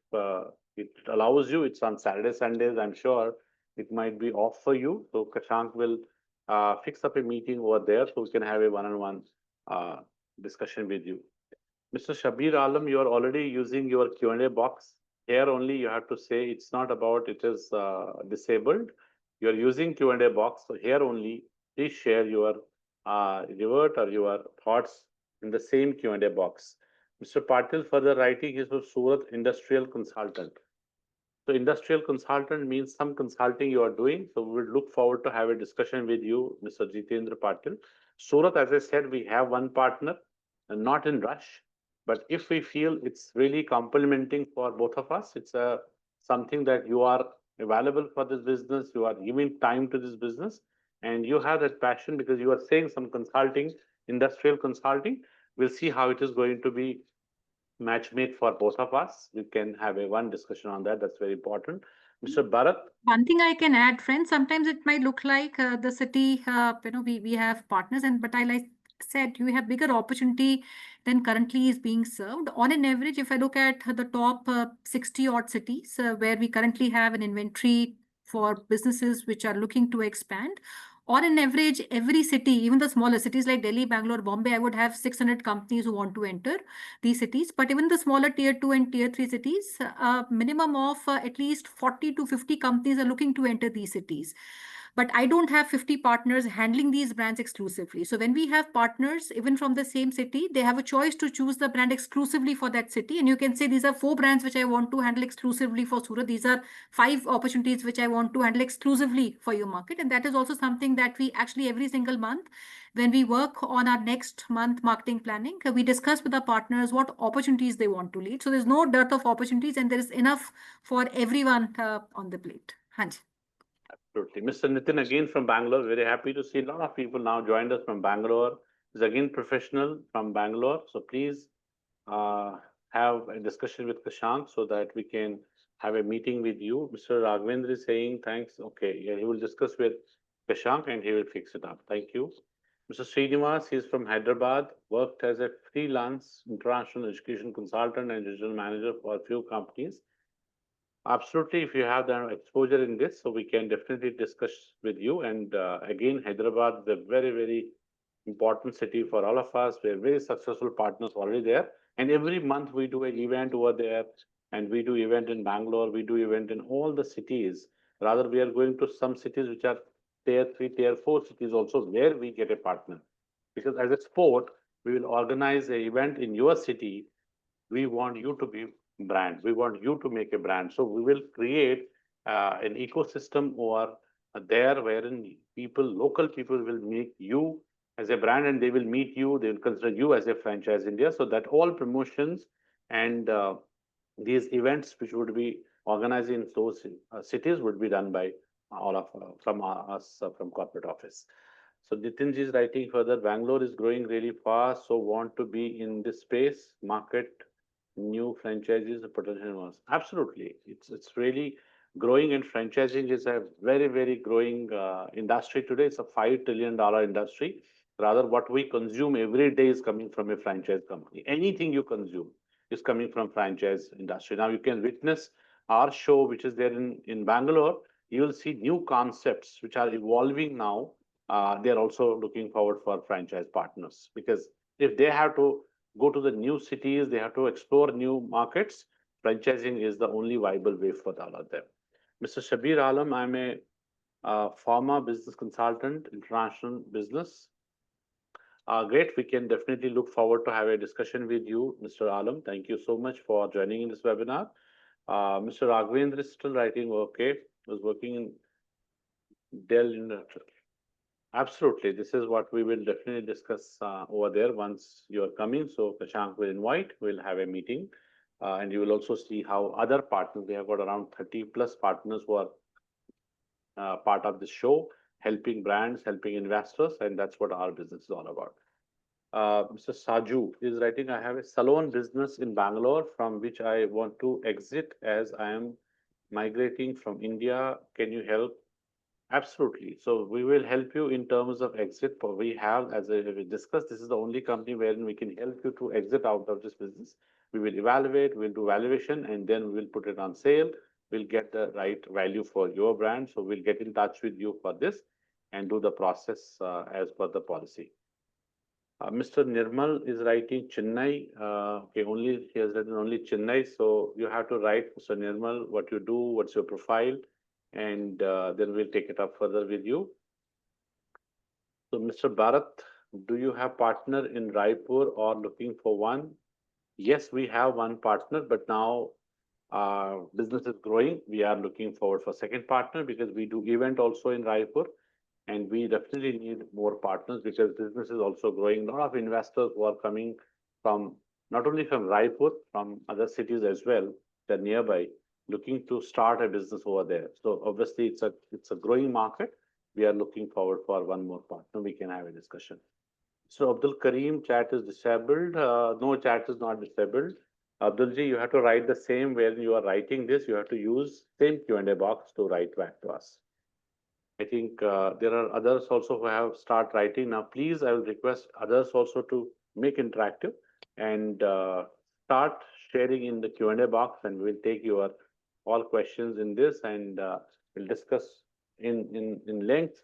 it allows you, it's on Saturday, Sundays, I'm sure it might be off for you. So Kashank will fix up a meeting over there so we can have a one-on-one discussion with you. Mr. Shabir Alam, you are already using your Q&A box. Here only you have to say it's not about it is disabled. You are using Q&A box. So here only, please share your revert or your thoughts in the same Q&A box. Mr. Patil further writing is for Surat Industrial Consultant. So industrial consultant means some consulting you are doing. So we will look forward to have a discussion with you, Mr. Jitendra Patil. Surat, as I said, we have one partner and not in rush. But if we feel it's really complementing for both of us, it's something that you are available for this business, you are giving time to this business, and you have that passion because you are saying some consulting, industrial consulting. We'll see how it is going to be match made for both of us. We can have a one discussion on that. That's very important. Mr. Bharat. One thing I can add, friends, sometimes it might look like the city, we have partners, but I like said, you have bigger opportunity than currently is being served. On an average, if I look at the top 60 odd cities where we currently have an inventory for businesses which are looking to expand, on an average, every city, even the smaller cities like Delhi, Bangalore, Bombay, I would have 600 companies who want to enter these cities. But even the smaller tier 2 and tier 3 cities, minimum of at least 40 to 50 companies are looking to enter these cities. But I don't have 50 partners handling these brands exclusively. So when we have partners, even from the same city, they have a choice to choose the brand exclusively for that city. And you can say these are 4 brands which I want to handle exclusively for Surat. These are 5 opportunities which I want to handle exclusively for your market. And that is also something that we actually every single month, when we work on our next month marketing planning, we discuss with our partners what opportunities they want to lead. So there's no dearth of opportunities and there is enough for everyone on the plate. Hanji. Absolutely. Mr. Nitin, again from Bangalore, very happy to see a lot of people now joined us from Bangalore. He's again professional from Bangalore. So please have a discussion with Kashank so that we can have a meeting with you. Mr. Raghavendra is saying thanks. Okay, yeah, he will discuss with Kashank and he will fix it up. Thank you. Mr. Srinivas, he's from Hyderabad, worked as a freelance international education consultant and digital manager for a few companies. Absolutely, if you have the exposure in this, so we can definitely discuss with you. And again, Hyderabad is a very, very important city for all of us. We are very successful partners already there. And every month we do an event over there, and we do event in Bangalore, we do event in all the cities. Rather, we are going to some cities which are tier 3, tier 4 cities also where we get a partner. Because as a sport, we will organize an event in your city. We want you to be brand. We want you to make a brand. So we will create an ecosystem over there wherein people, local people will make you as a brand and they will meet you. They will consider you as a franchise India. So that all promotions and these events which would be organized in those cities would be done by all of from us from corporate office. So Nitinji is writing further, Bangalore is growing really fast, so want to be in this space, market new franchises, potential ones. Absolutely, it's really growing, and franchising is a very very growing industry today. It's a $5 trillion industry. Rather, what we consume every day is coming from a franchise company. Anything you consume is coming from franchise industry. Now you can witness our show, which is there in Bangalore. You will see new concepts which are evolving now. They are also looking forward for franchise partners because if they have to go to the new cities, they have to explore new markets. Franchising is the only viable way for all of them. Mr. Shabir Alam, I'm a former business consultant, international business. Great, we can definitely look forward to have a discussion with you, Mr. Alam. Thank you so much for joining in this webinar. Mr. Raghavendra is still writing, okay, was working in Dell. Absolutely. This is what we will definitely discuss over there once you are coming. So Prashant will invite, we'll have a meeting. And you will also see how other partners, we have got around 30 plus partners who are part of the show, helping brands, helping investors, and that's what our business is all about. Mr. Saju is writing, I have a salon business in Bangalore from which I want to exit as I am migrating from India. Can you help? Absolutely. So we will help you in terms of exit. We have, as we discussed, this is the only company wherein we can help you to exit out of this business. We will evaluate, we'll do valuation, and then we will put it on sale. We'll get the right value for your brand. So we'll get in touch with you for this and do the process as per the policy. Mr. Nirmal is writing Chennai. Okay, only he has written only Chennai. So you have to write, Mr. Nirmal, what you do, what's your profile, and then we'll take it up further with you. So, Mr. Bharat, do you have partner in Raipur or looking for one? Yes, we have one partner, but now our business is growing. We are looking forward for second partner because we do event also in Raipur, and we definitely need more partners because business is also growing. A lot of investors who are coming from not only from Raipur, from other cities as well, they're nearby, looking to start a business over there. So obviously it's a growing market. We are looking forward for one more partner. We can have a discussion. So Abdul Karim, chat is disabled. No, chat is not disabled. Abdulji, you have to write the same when you are writing this. You have to use same Q&A box to write back to us. I think there are others also who have start writing now. Please, I will request others also to make interactive and start sharing in the Q&A box, and we'll take your all questions in this, and we'll discuss in length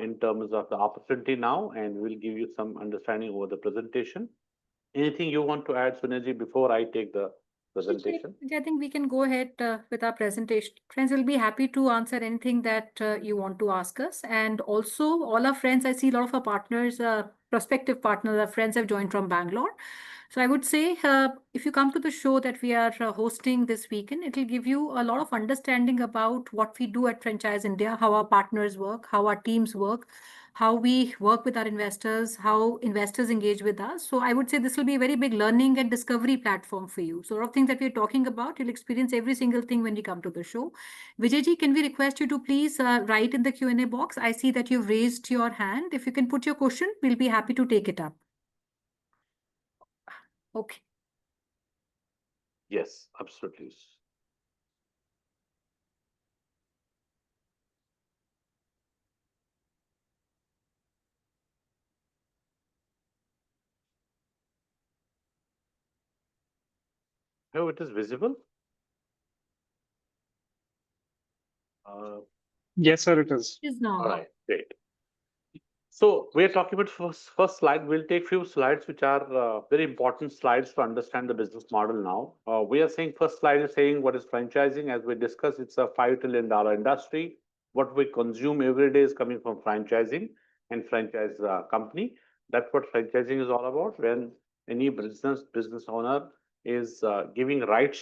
in terms of the opportunity now, and we'll give you some understanding over the presentation. Anything you want to add, Suneji, before I take the presentation? I think we can go ahead with our presentation. Friends, we'll be happy to answer anything that you want to ask us. And also, all our friends, I see a lot of our partners, prospective partners, our friends have joined from Bangalore. So I would say, if you come to the show that we are hosting this weekend, it will give you a lot of understanding about what we do at Franchise India, how our partners work, how our teams work, how we work with our investors, how investors engage with us. So I would say this will be a very big learning and discovery platform for you. So a lot of things that we're talking about, you'll experience every single thing when you come to the show. Vijayji, can we request you to please write in the Q&A box? I see that you've raised your hand. If you can put your question, we'll be happy to take it up. Okay. Yes, absolutely. Oh, it is visible. Yes, sir, it is. Is now. All right, great. So we're talking about first slide. We'll take few slides which are very important slides to understand the business model now. We are saying first slide is saying what is franchising. As we discussed, it's a $5 trillion industry. What we consume every day is coming from franchising and franchise company. That's what franchising is all about. When any business owner is giving right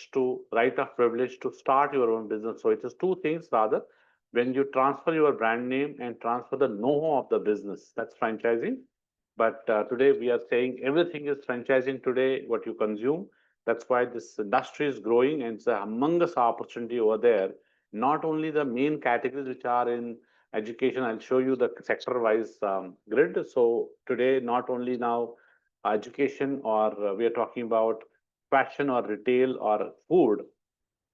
of privilege to start your own business. So it is two things rather. When you transfer your brand name and transfer the know-how of the business, that's franchising. But today we are saying everything is franchising today, what you consume. That's why this industry is growing and it's a humongous opportunity over there. Not only the main categories which are in education, I'll show you the sector-wise grid. So today, not only now education or we are talking about fashion or retail or food,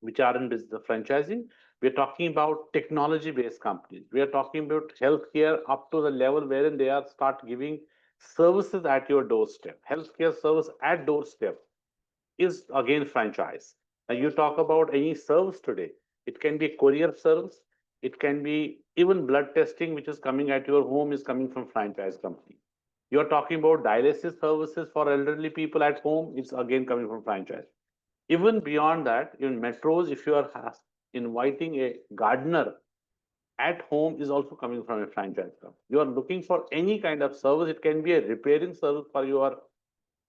which are in business franchising. We're talking about technology-based companies. We are talking about healthcare up to the level wherein they are start giving services at your doorstep. Healthcare service at doorstep is again franchise. Now you talk about any service today. It can be courier service. It can be even blood testing, which is coming at your home, is coming from franchise company. You are talking about dialysis services for elderly people at home. It's again coming from franchise. Even beyond that, in metros, if you are inviting a gardener at home is also coming from a franchise company. You are looking for any kind of service. It can be a repairing service for your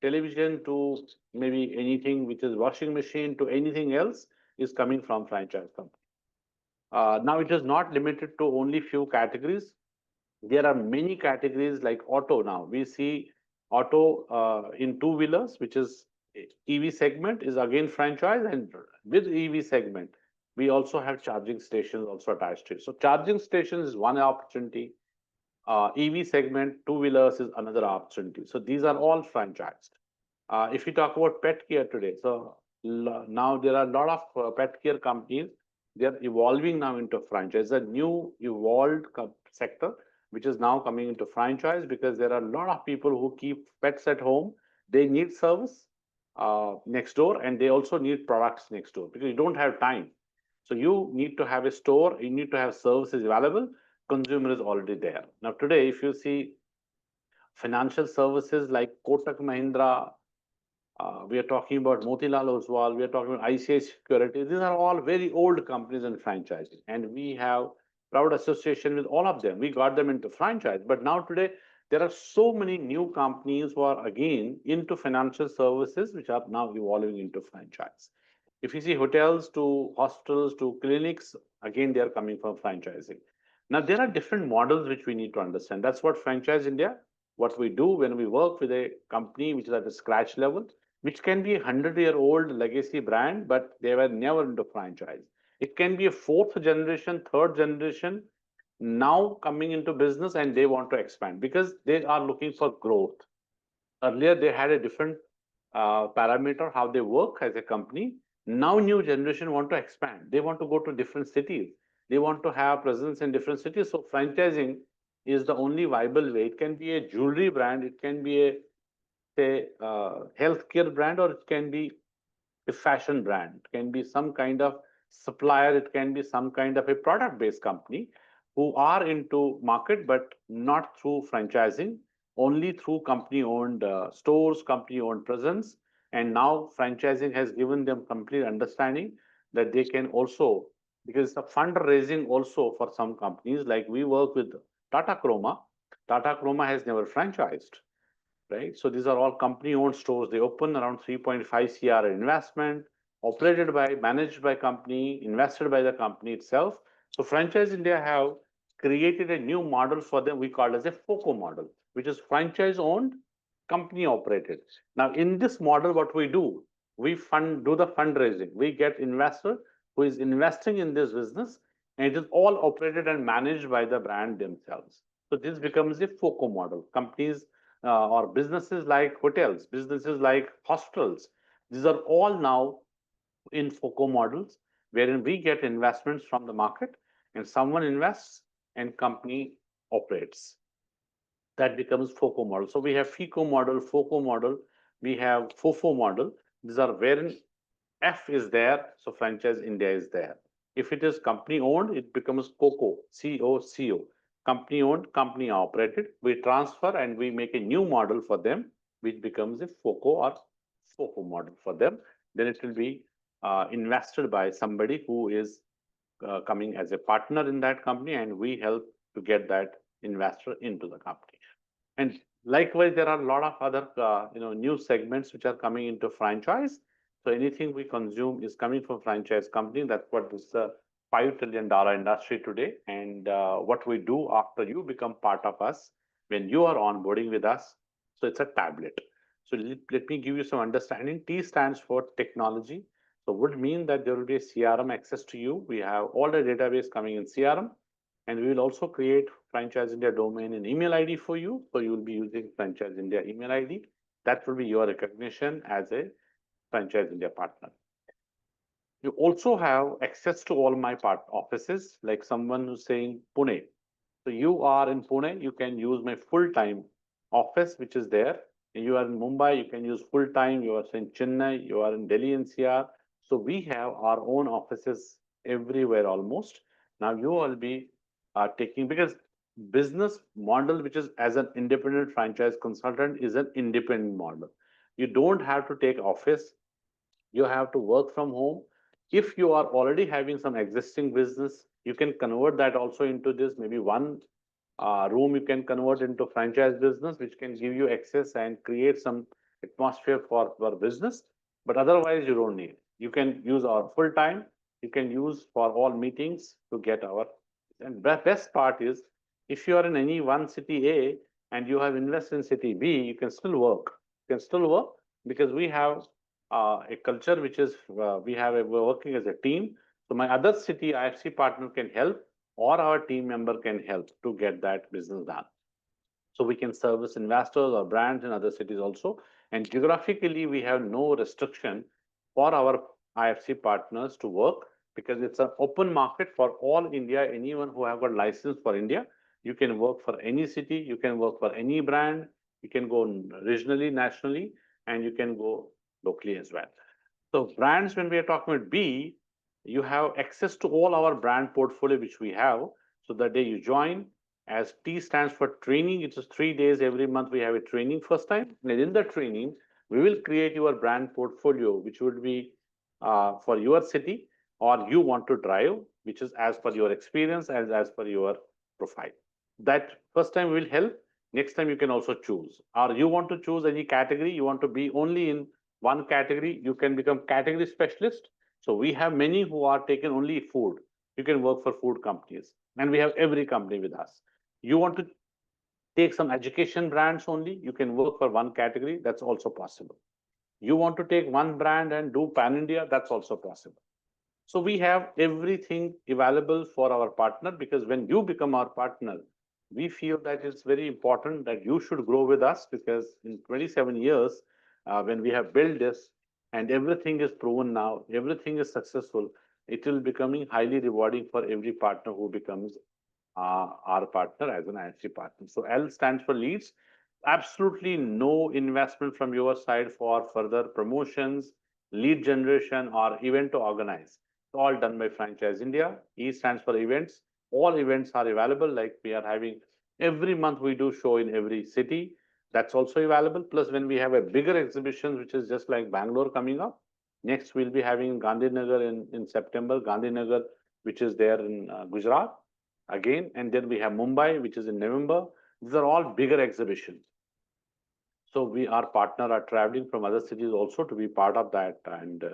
television to maybe anything which is washing machine to anything else. is coming from franchise company. Now it is not limited to only few categories. There are many categories like auto now. We see auto in two-wheelers, which is EV segment is again franchise, and with EV segment, we also have charging stations also attached to it. So charging stations is one opportunity. EV segment, two-wheelers is another opportunity. So these are all franchised. If you talk about pet care today, so now there are a lot of pet care companies. They are evolving now into franchise. A new evolved sector which is now coming into franchise because there are a lot of people who keep pets at home. They need service next door, and they also need products next door because you don't have time. So you need to have a store, you need to have services available. Consumer is already there. Now today, if you see financial services like Kotak Mahindra, we are talking about Motilal Oswal, we are talking about ICICI Securities. These are all very old companies and franchises, and we have proud association with all of them. We got them into franchise, but now today there are so many new companies who are again into financial services, which are now evolving into franchise. If you see hotels to hospitals to clinics, again they are coming from franchising. Now there are different models which we need to understand. That's what Franchise India. What we do when we work with a company which is at a scratch level, which can be a 100-year-old legacy brand, but they were never into franchise. It can be a fourth generation, third generation, now coming into business and they want to expand because they are looking for growth. Earlier, they had a different parameter, how they work as a company. Now, new generation want to expand. They want to go to different cities. They want to have presence in different cities. So franchising is the only viable way. It can be a jewelry brand. It can be a say healthcare brand, or it can be a fashion brand, it can be some kind of supplier, it can be some kind of a product based company who are into market but not through franchising, only through company owned stores, company owned presence. And now franchising has given them complete understanding that they can also, because the fundraising also for some companies, like we work with Tata Chroma. Tata Chroma has never franchised, right? So these are all company-owned stores. They open around 3.5 CR investment, operated by, managed by company, invested by the company itself. So Franchise India have created a new model for them we call as a FOCO model, which is franchise-owned, company-operated. Now, in this model, what we do do the fundraising. We get investor who is investing in this business, and it is all operated and managed by the brand themselves. So this becomes a FOCO model. Companies or businesses like hotels, businesses like hospitals. These are all now in FOCO models, wherein we get investments from the market and someone invests and company operates. That becomes FOCO model. So we have FICO model, FOCO model, we have FOFO model. These are wherein F is there, so Franchise India is there. If it is company owned, it becomes COCO, COCO, company owned, company operated. We transfer and we make a new model for them, which becomes a FOCO or FOCO model for them. Then it will be invested by somebody who is coming as a partner in that company, and we help to get that investor into the company. And likewise, there are a lot of other new segments which are coming into franchise. So anything we consume is coming from franchise company. That's what is the $5 trillion industry today. And what we do after you become part of us, when you are onboarding with us, so it's a tablet. So let me give you some understanding. T stands for technology. So would mean that there will be a CRM access to you. We have all the database coming in CRM. And we will also create Franchise India domain and email ID for you. So you will be using Franchise India email ID. That will be your recognition as a Franchise India partner. You also have access to all my offices, like someone who's saying Pune. So you are in Pune, you can use my full-time office, which is there. And you are in Mumbai, you can use full-time. You are in Chennai, you are in Delhi NCR. So we have our own offices everywhere almost. Now you will be taking, because business model, which is as an independent franchise consultant, is an independent model. You don't have to take office. You have to work from home. If you are already having some existing business, you can convert that also into this. Maybe one room you can convert into franchise business, which can give you access and create some atmosphere for business. But otherwise, you don't need. You can use our full time. You can use for all meetings to get our. And best part is, if you are in any one city A and you have invested in city B, you can still work. You can still work because we have a culture which is we're working as a team. So my other city IFC partner can help, or our team member can help to get that business done. So we can service investors or brands in other cities also. And geographically, we have no restriction for our IFC partners to work because it's an open market for all India. Anyone who have got license for India, you can work for any city, you can work for any brand, you can go regionally, nationally, and you can go locally as well. So brands, when we are talking about B, you have access to all our brand portfolio which we have. So the day you join, as T stands for training, it is 3 days every month we have a training first time. And in the training, we will create your brand portfolio, which would be for your city or you want to drive, which is as per your experience, as per your profile. That first time will help. Next time you can also choose. Or you want to choose any category, you want to be only in one category, you can become category specialist. So we have many who are taken only food. You can work for food companies, and we have every company with us. You want to take some education brands only, you can work for one category, that's also possible. You want to take one brand and do pan India, that's also possible. So we have everything available for our partner, because when you become our partner, we feel that it's very important that you should grow with us, because in 27 years, when we have built this and everything is proven now, everything is successful, it will becoming highly rewarding for every partner who becomes our partner as an IFC partner. So L stands for leads. Absolutely no investment from your side for further promotions, lead generation, or event to organize. It's all done by Franchise India. E stands for events. All events are available. Like we are having every month, we do show in every city. That's also available. Plus, when we have a bigger exhibition, which is just like Bangalore coming up, next we'll be having Gandhinagar in September. Gandhinagar, which is there in Gujarat again, and then we have Mumbai, which is in November. These are all bigger exhibitions. So we, our partner, are traveling from other cities also to be part of that and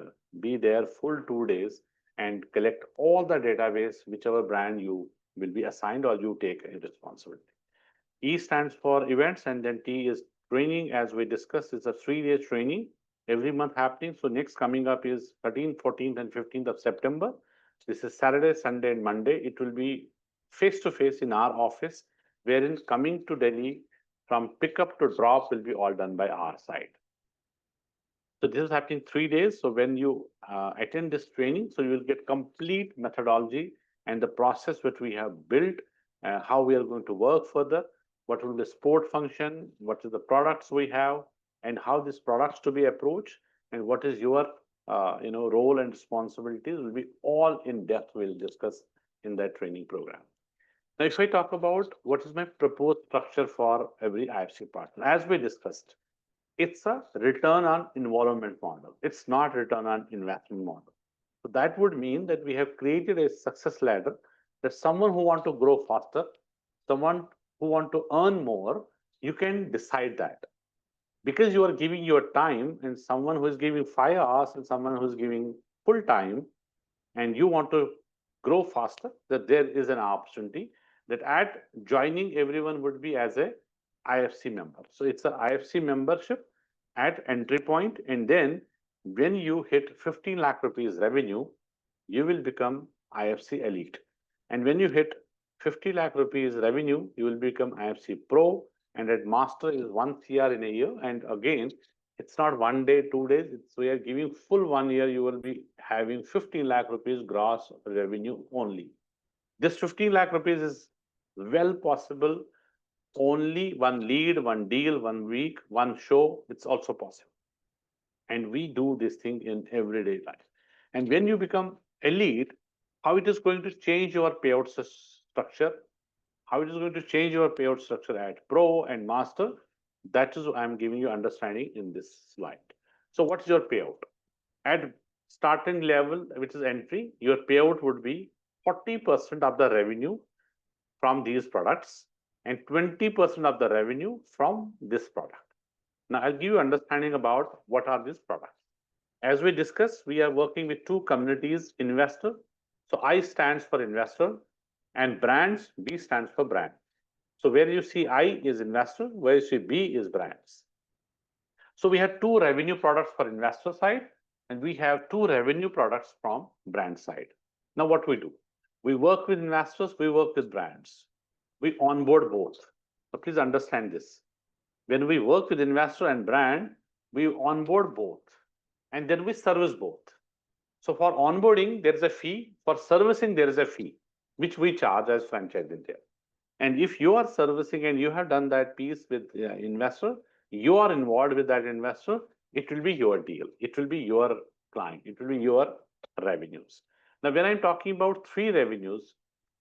be there full 2 days and collect all the database, whichever brand you will be assigned or you take a responsibility. E stands for events, and then T is training. As we discussed, it's a 3 day training every month happening. So next coming up is 13th, 14th, and 15th of September. This is Saturday, Sunday, and Monday. It will be face to face in our office, wherein coming to Delhi from pickup to drop will be all done by our side. So this is happening 3 days. So when you attend this training, so you will get complete methodology and the process which we have built, how we are going to work further, what will be the support function, what is the products we have, and how these products to be approached, and what is your role and responsibilities will be all in depth. We'll discuss in that training program. Now, if I talk about what is my proposed structure for every IFC partner, as we discussed, it's a return on involvement model. It's not return on investment model. So that would mean that we have created a success ladder, that someone who want to grow faster, someone who want to earn more, you can decide that. Because you are giving your time, and someone who is giving 5 hours and someone who is giving full time, and you want to grow faster, that there is an opportunity that at joining everyone would be as a IFC member. So it's an IFC membership at entry point, and then when you hit 15 lakh rupees revenue, you will become IFC elite. And when you hit 50 lakh rupees revenue, you will become IFC pro, and at master is 1 CR in a year. And again, it's not 1 day, 2 days. It's, we are giving full 1 year. You will be having 15 lakh rupees gross revenue only. This 15 lakh rupees is well possible. Only one lead, one deal, 1 week, one show. It's also possible. And we do this thing in everyday life. And when you become elite, how it is going to change your payout structure, how it is going to change your payout structure at pro and master, that is I'm giving you understanding in this slide. So what is your payout? At starting level, which is entry, your payout would be 40% of the revenue from these products and 20% of the revenue from this product. Now I'll give you understanding about what are these products. As we discussed, we are working with two communities, investor. So I stands for investor and brands, B stands for brand. So where you see I is investor, where you see B is brands. So we have two revenue products for investor side and we have two revenue products from brand side. Now what we do? We work with investors, we work with brands. We onboard both. So please understand this. When we work with investor and brand, we onboard both and then we service both. So for onboarding, there is a fee. For servicing, there is a fee, which we charge as franchise India. And if you are servicing and you have done that piece with investor, you are involved with that investor, it will be your deal. It will be your client. It will be your revenues. Now, when I'm talking about three revenues,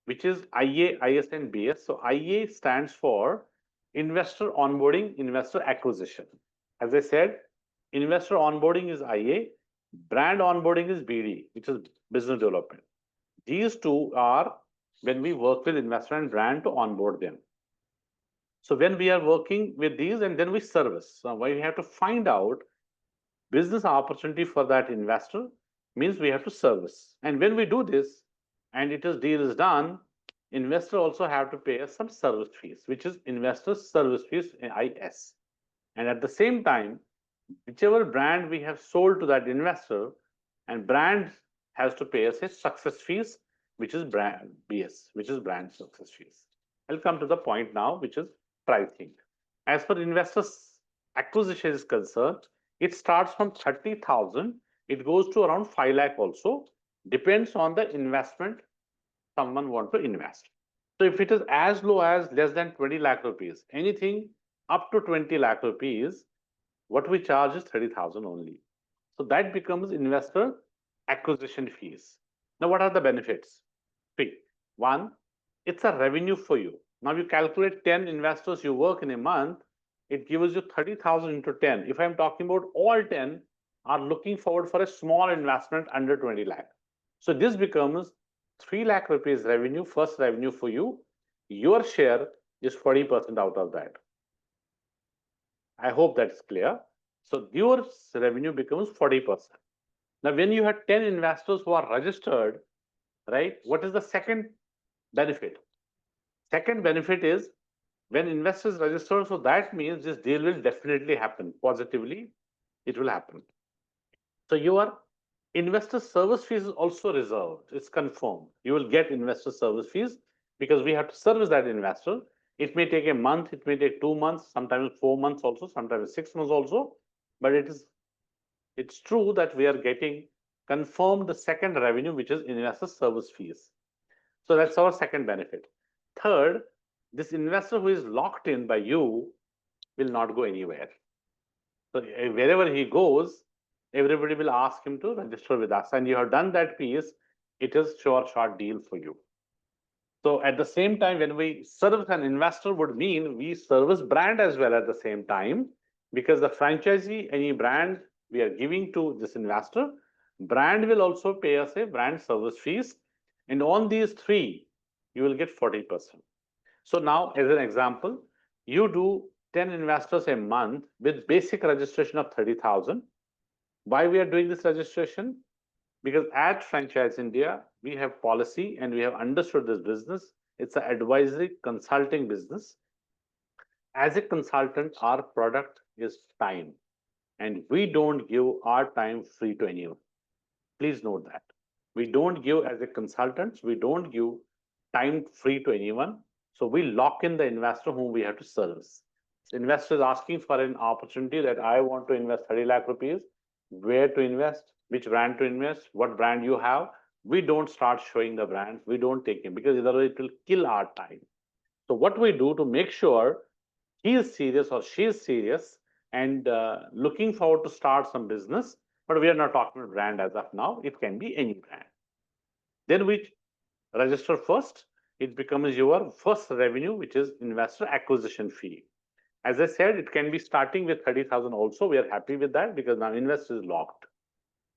which is IA, IS, and BS. So IA stands for investor onboarding, investor acquisition. As I said, investor onboarding is IA, brand onboarding is BD, which is business development. These two are when we work with investor and brand to onboard them. So when we are working with these and then we service, so we have to find out business opportunity for that investor means we have to service. And when we do this and deal is done, investor also have to pay us some service fees, which is investor service fees in IS. And at the same time, whichever brand we have sold to that investor and brand has to pay us a success fees, which is brand BS, which is brand success fees. I'll come to the point now, which is pricing. As for investors acquisition is concerned, it starts from 30,000, it goes to around 5 lakh also, depends on the investment someone want to invest. So if it is as low as less than 20 lakh rupees, anything up to 20 lakh rupees, what we charge is 30,000 only. So that becomes investor acquisition fees. Now, what are the benefits? Three. One, it's a revenue for you. Now you calculate 10 investors you work in a month, it gives you 30,000 into 10. If I'm talking about all 10 are looking forward for a small investment under 20 lakh. So this becomes 3 lakh rupees revenue, first revenue for you. Your share is 40% out of that. I hope that's clear. So your revenue becomes 40%. Now, when you have 10 investors who are registered, right, what is the second benefit? Second benefit is when investors register, so that means this deal will definitely happen positively. It will happen. So your investor service fees is also reserved. It's confirmed. You will get investor service fees because we have to service that investor. It may take a month, it may take 2 months, sometimes 4 months also, sometimes 6 months also. But it's true that we are getting confirmed the second revenue, which is investor service fees. So that's our second benefit. Third, this investor who is locked in by you will not go anywhere. So wherever he goes, everybody will ask him to register with us. And you have done that piece, it is sure short deal for you. So at the same time, when we service an investor would mean we service brand as well at the same time, because the franchisee, any brand we are giving to this investor, brand will also pay us a brand service fees. And on these three, you will get 40%. So now, as an example, you do 10 investors a month with basic registration of 30,000. Why we are doing this registration? Because at Franchise India, we have policy and we have understood this business. It's an advisory consulting business. As a consultant, our product is time, and we don't give our time free to anyone. Please note that. We don't give, as a consultants, we don't give time free to anyone. So we lock in the investor whom we have to service. The investor is asking for an opportunity that I want to invest 30 lakh rupees. Where to invest, which brand to invest, what brand you have. We don't start showing the brands. We don't take him because otherwise it will kill our time. So what we do to make sure he is serious or she is serious and looking forward to start some business, but we are not talking about brand as of now. It can be any brand. Then we register first. It becomes your first revenue, which is investor acquisition fee. As I said, it can be starting with 30,000 also. We are happy with that because now investor is locked.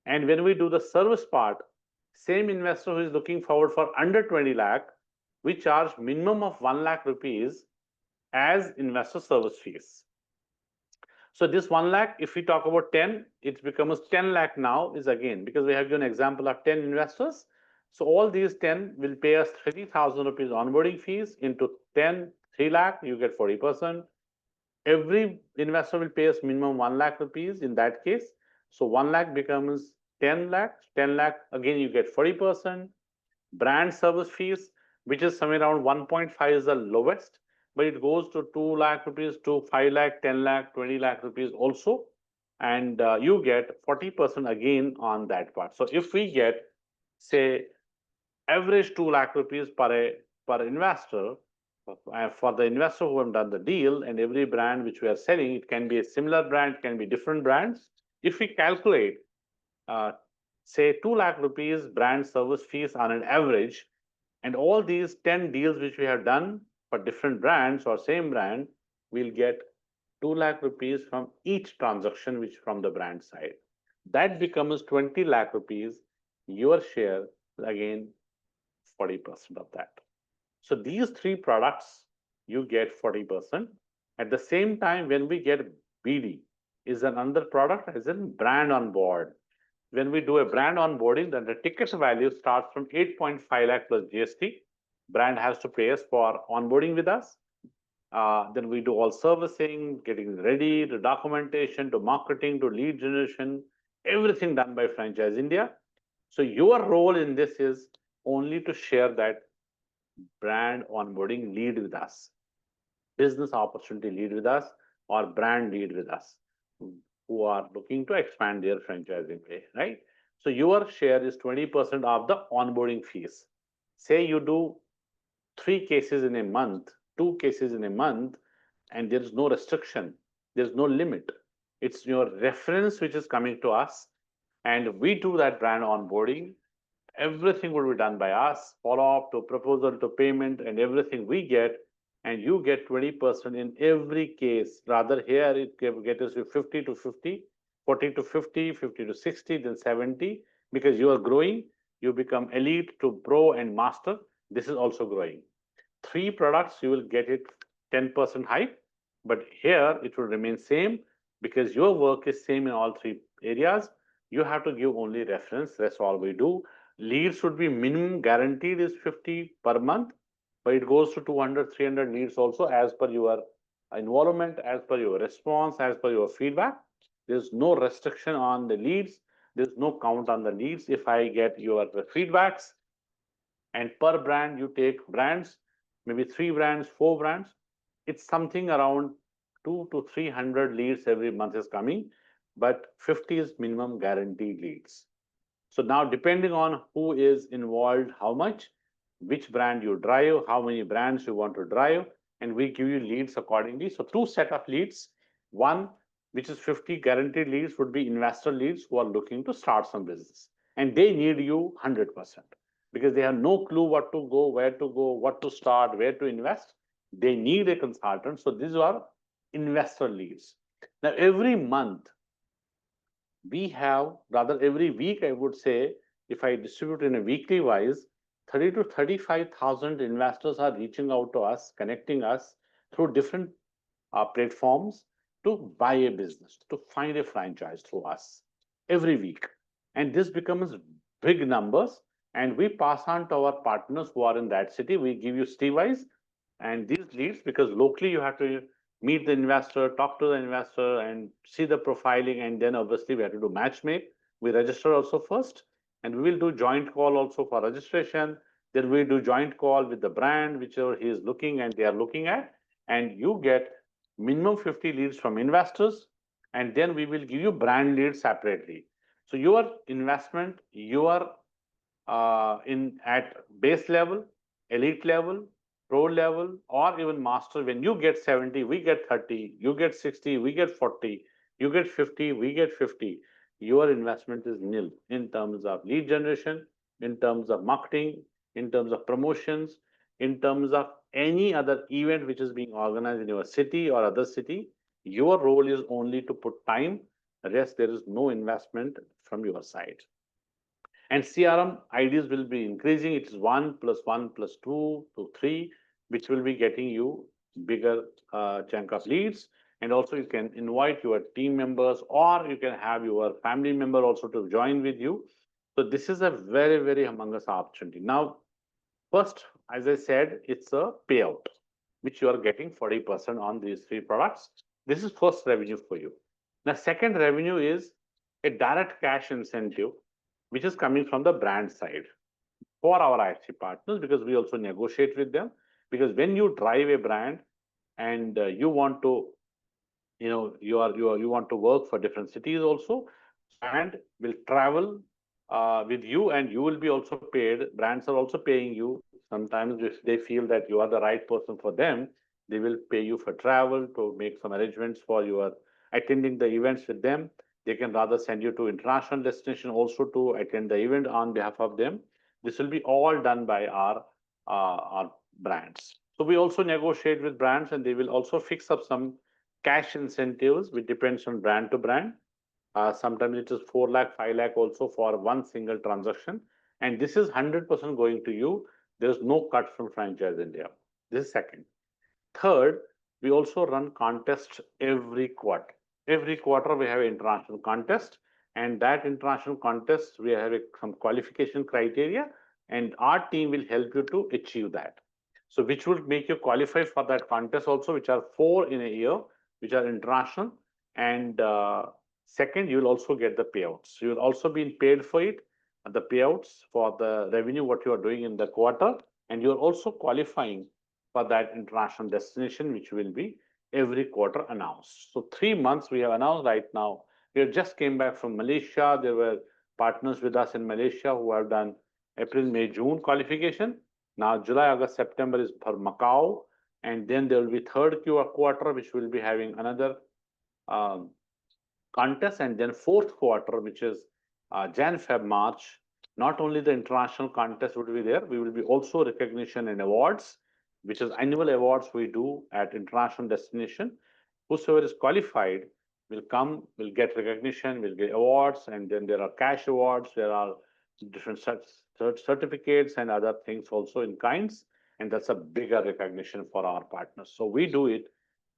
And when we do the service part, same investor who is looking forward for under 20 lakh, we charge minimum of 1 lakh rupees as investor service fees. So this 1 lakh, if we talk about 10, it becomes 10 lakh now is again, because we have given an example of 10 investors. So all these 10 will pay us 30,000 rupees onboarding fees into 10, 3 lakh, you get 40%. Every investor will pay us minimum 1 lakh rupees in that case. So 1 lakh becomes 10 lakh, 10 lakh, again you get 40%. Brand service fees, which is somewhere around 1.5 is the lowest, but it goes to 2 lakh rupees to 5 lakh, 10 lakh, 20 lakh rupees also. And you get 40% again on that part. So if we get, say, average 2 lakh rupees per investor, for the investor who have done the deal, and every brand which we are selling, it can be a similar brand, can be different brands. If we calculate, uh, say 2 lakh rupees brand service fees on an average, and all these 10 deals which we have done for different brands or same brand, we'll get 2 lakh rupees from each transaction which from the brand side. That becomes 20 lakh rupees, your share, again 40% of that. So these three products, you get 40%. At the same time, when we get BD, is another product as in brand on board. When we do a brand onboarding, then the ticket value starts from 8.5 lakh plus GST. Brand has to pay us for onboarding with us. Then we do all servicing, getting ready, the documentation, to marketing, to lead generation, everything done by Franchise India. So your role in this is only to share that brand onboarding lead with us, business opportunity lead with us, or brand lead with us, who are looking to expand their franchising way, right? So your share is 20% of the onboarding fees. Say you do 3 cases in a month, 2 cases in a month, and there is no restriction, there's no limit. It's your reference which is coming to us, and we do that brand onboarding. Everything will be done by us, follow up to proposal to payment, and everything we get, and you get 20% in every case. Rather, here it gets us 50 to 50, 40 to 50, 50 to 60, then 70, because you are growing, you become elite to pro and master. This is also growing. 3 products, you will get it 10% hike, but here it will remain same because your work is same in all 3 areas. You have to give only reference, that's all we do. Leads should be minimum guaranteed is 50 per month, but it goes to 200, 300 leads also as per your involvement, as per your response, as per your feedback. There's no restriction on the leads. There's no count on the leads. If I get your feedbacks, and per brand you take brands, maybe 3 brands, 4 brands, it's something around 2 to 300 leads every month is coming, but 50 is minimum guaranteed leads. So now depending on who is involved, how much, which brand you drive, how many brands you want to drive, and we give you leads accordingly. So 2 set of leads. One, which is 50 guaranteed leads, would be investor leads who are looking to start some business, and they need you 100% because they have no clue what to go, where to go, what to start, where to invest. They need a consultant. So these are investor leads. Now every month we have, rather every week I would say, if I distribute in a weekly wise, 30 to 35,000 investors are reaching out to us, connecting us through different platforms to buy a business, to find a franchise through us every week. And this becomes big numbers, and we pass on to our partners who are in that city. We give you city-wise and these leads, because locally you have to meet the investor, talk to the investor, and see the profiling, and then obviously we have to do match make. We register also first, and we will do joint call also for registration. Then we do joint call with the brand, whichever he is looking and they are looking at, and you get minimum 50 leads from investors, and then we will give you brand leads separately. So your investment, your in at base level, elite level, pro level, or even master, when you get 70, we get 30, you get 60, we get 40, you get 50, we get 50. Your investment is nil in terms of lead generation, in terms of marketing, in terms of promotions, in terms of any other event which is being organized in your city or other city. Your role is only to put time. Rest, there is no investment from your side. And CRM IDs will be increasing. It is 1 plus 1 plus 2 to 3, which will be getting you bigger chunk of leads. And also you can invite your team members, or you can have your family member also to join with you. So this is a very, very humongous opportunity. Now, first, as I said, it's a payout, which you are getting 40% on these three products. This is first revenue for you. The second revenue is a direct cash incentive, which is coming from the brand side for our IFC partners, because we also negotiate with them. Because when you drive a brand and you want to, you want to work for different cities also, brand will travel with you, and you will be also paid. Brands are also paying you. Sometimes if they feel that you are the right person for them, they will pay you for travel, to make some arrangements for your attending the events with them. They can rather send you to international destination also to attend the event on behalf of them. This will be all done by our brands. So we also negotiate with brands, and they will also fix up some cash incentives, which depends on brand to brand. Sometimes it is 4 lakh, 5 lakh also for one single transaction. And this is 100% going to you. There is no cut from Franchise India. This is second. Third, we also run contests every quarter. Every quarter we have an international contest, and that international contest we have some qualification criteria, and our team will help you to achieve that. So which will make you qualify for that contest also, which are 4 in a year, which are international. And second, you will also get the payouts. You will also be paid for it, the payouts for the revenue what you are doing in the quarter, and you are also qualifying for that international destination, which will be every quarter announced. So 3 months we have announced right now. We have just came back from Malaysia. There were partners with us in Malaysia who have done April, May, June qualification. Now July, August, September is for Macau, and then there will be third quarter, which will be having another um, contest, and then fourth quarter, which is Jan, Feb, March. Not only the international contest would be there, we will be also recognition and awards, which is annual awards we do at international destination. Whosoever is qualified will come, will get recognition, will get awards, and then there are cash awards, there are different certificates and other things also in kinds, and that's a bigger recognition for our partners. So we do it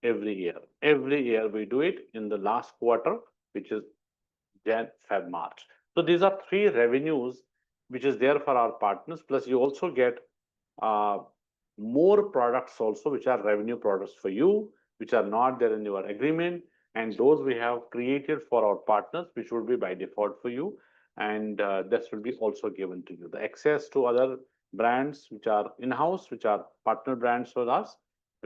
every year. Every year we do it in the last quarter, which is Jan, Feb, March. So these are three revenues which is there for our partners. Plus you also get more products also, which are revenue products for you, which are not there in your agreement. And those we have created for our partners, which will be by default for you. And this will be also given to you. The access to other brands which are in-house, which are partner brands for us,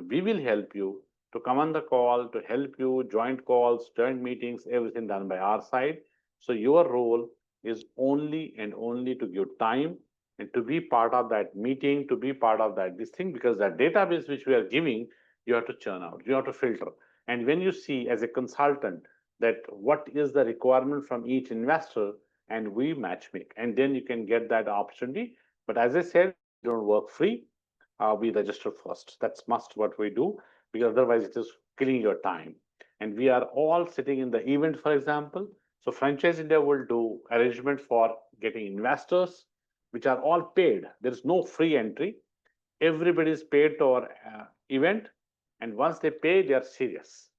we will help you to come on the call, to help you, joint calls, joint meetings, everything done by our side. So your role is only and only to give time and to be part of that meeting, to be part of that this thing, because that database which we are giving, you have to churn out, you have to filter. And when you see as a consultant that what is the requirement from each investor, and we match make, and then you can get that opportunity. But as I said, don't work free. We register first. That's must what we do, because otherwise it is killing your time. And we are all sitting in the event, for example. So Franchise India will do arrangement for getting investors, which are all paid. There is no free entry. Everybody is paid to our event. And once they pay, they are serious.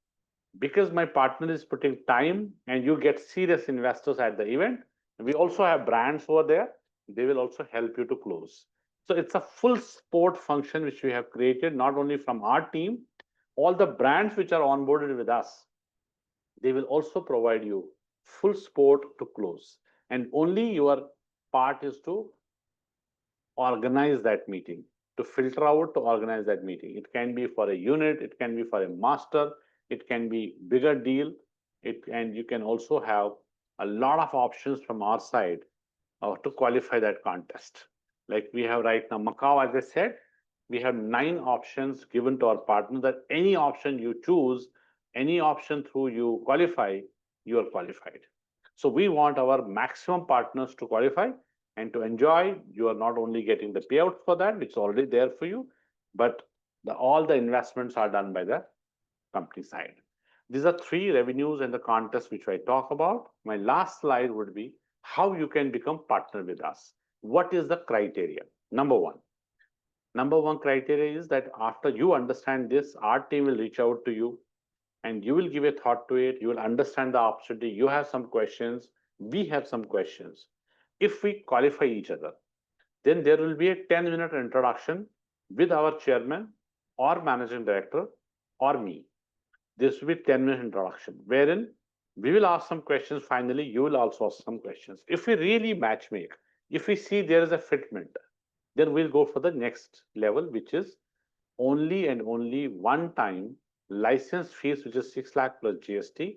Because my partner is putting time, and you get serious investors at the event. We also have brands over there. They will also help you to close. So it's a full support function which we have created, not only from our team, all the brands which are onboarded with us, they will also provide you full support to close. And only your part is to organize that meeting, to filter out, to organize that meeting. It can be for a unit, it can be for a master, it can be bigger deal, and you can also have a lot of options from our side to qualify that contest. Like we have right now Macau, as I said, we have 9 options given to our partner, that any option you choose, any option through you qualify, you are qualified. So we want our maximum partners to qualify and to enjoy. You are not only getting the payout for that, which is already there for you, but all the investments are done by the company side. These are 3 revenues and the contest which I talk about. My last slide would be how you can become partner with us. What is the criteria? Number one criteria is that after you understand this, our team will reach out to you. and you will give a thought to it. You will understand the opportunity. You have some questions. We have some questions. If we qualify each other, then there will be a 10-minute introduction with our chairman or managing director or me. This will be 10-minute introduction, wherein we will ask some questions. Finally, you will also ask some questions. If we really match make, if we see there is a fitment, then we'll go for the next level, which is only and only one time license fees, which is 6 lakh plus GST,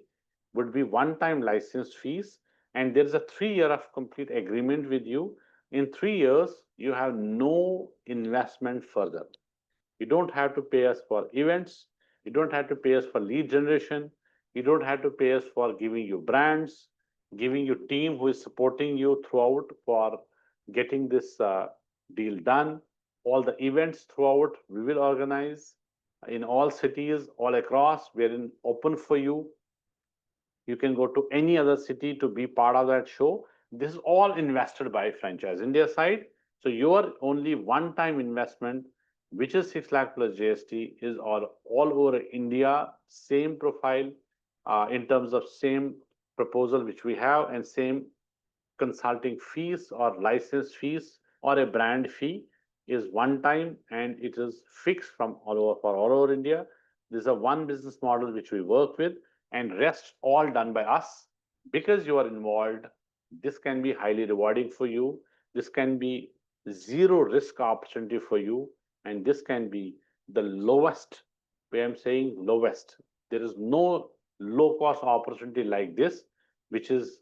would be one time license fees. And there is a 3 year of complete agreement with you. In 3 years, you have no investment further. You don't have to pay us for events. You don't have to pay us for lead generation. You don't have to pay us for giving you brands, giving you team who is supporting you throughout for getting this deal done. All the events throughout we will organize in all cities all across. We're in open for you. You can go to any other city to be part of that show. This is all invested by Franchise India side. So your only one-time investment, which is 6 lakh plus GST, is all over India, same profile in terms of same proposal which we have and same consulting fees or license fees or a brand fee is one time and it is fixed from all over for all over India. This is a one business model which we work with and rest all done by us because you are involved. This can be highly rewarding for you. This can be zero risk opportunity for you. And this can be the lowest, where I'm saying lowest. There is no low cost opportunity like this, which is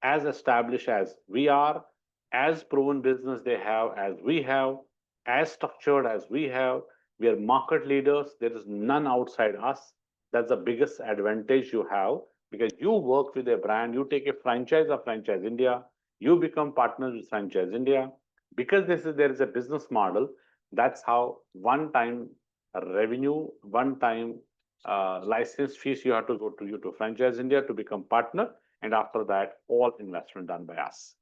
as established as we are, as proven business they have as we have, as structured as we have. We are market leaders. There is none outside us. That's the biggest advantage you have because you work with a brand, you take a franchise of Franchise India, you become partners with Franchise India. Because there is a business model, that's how one time revenue, one time license fees you have to go to you to Franchise India to become partner, and after that, all investment done by us.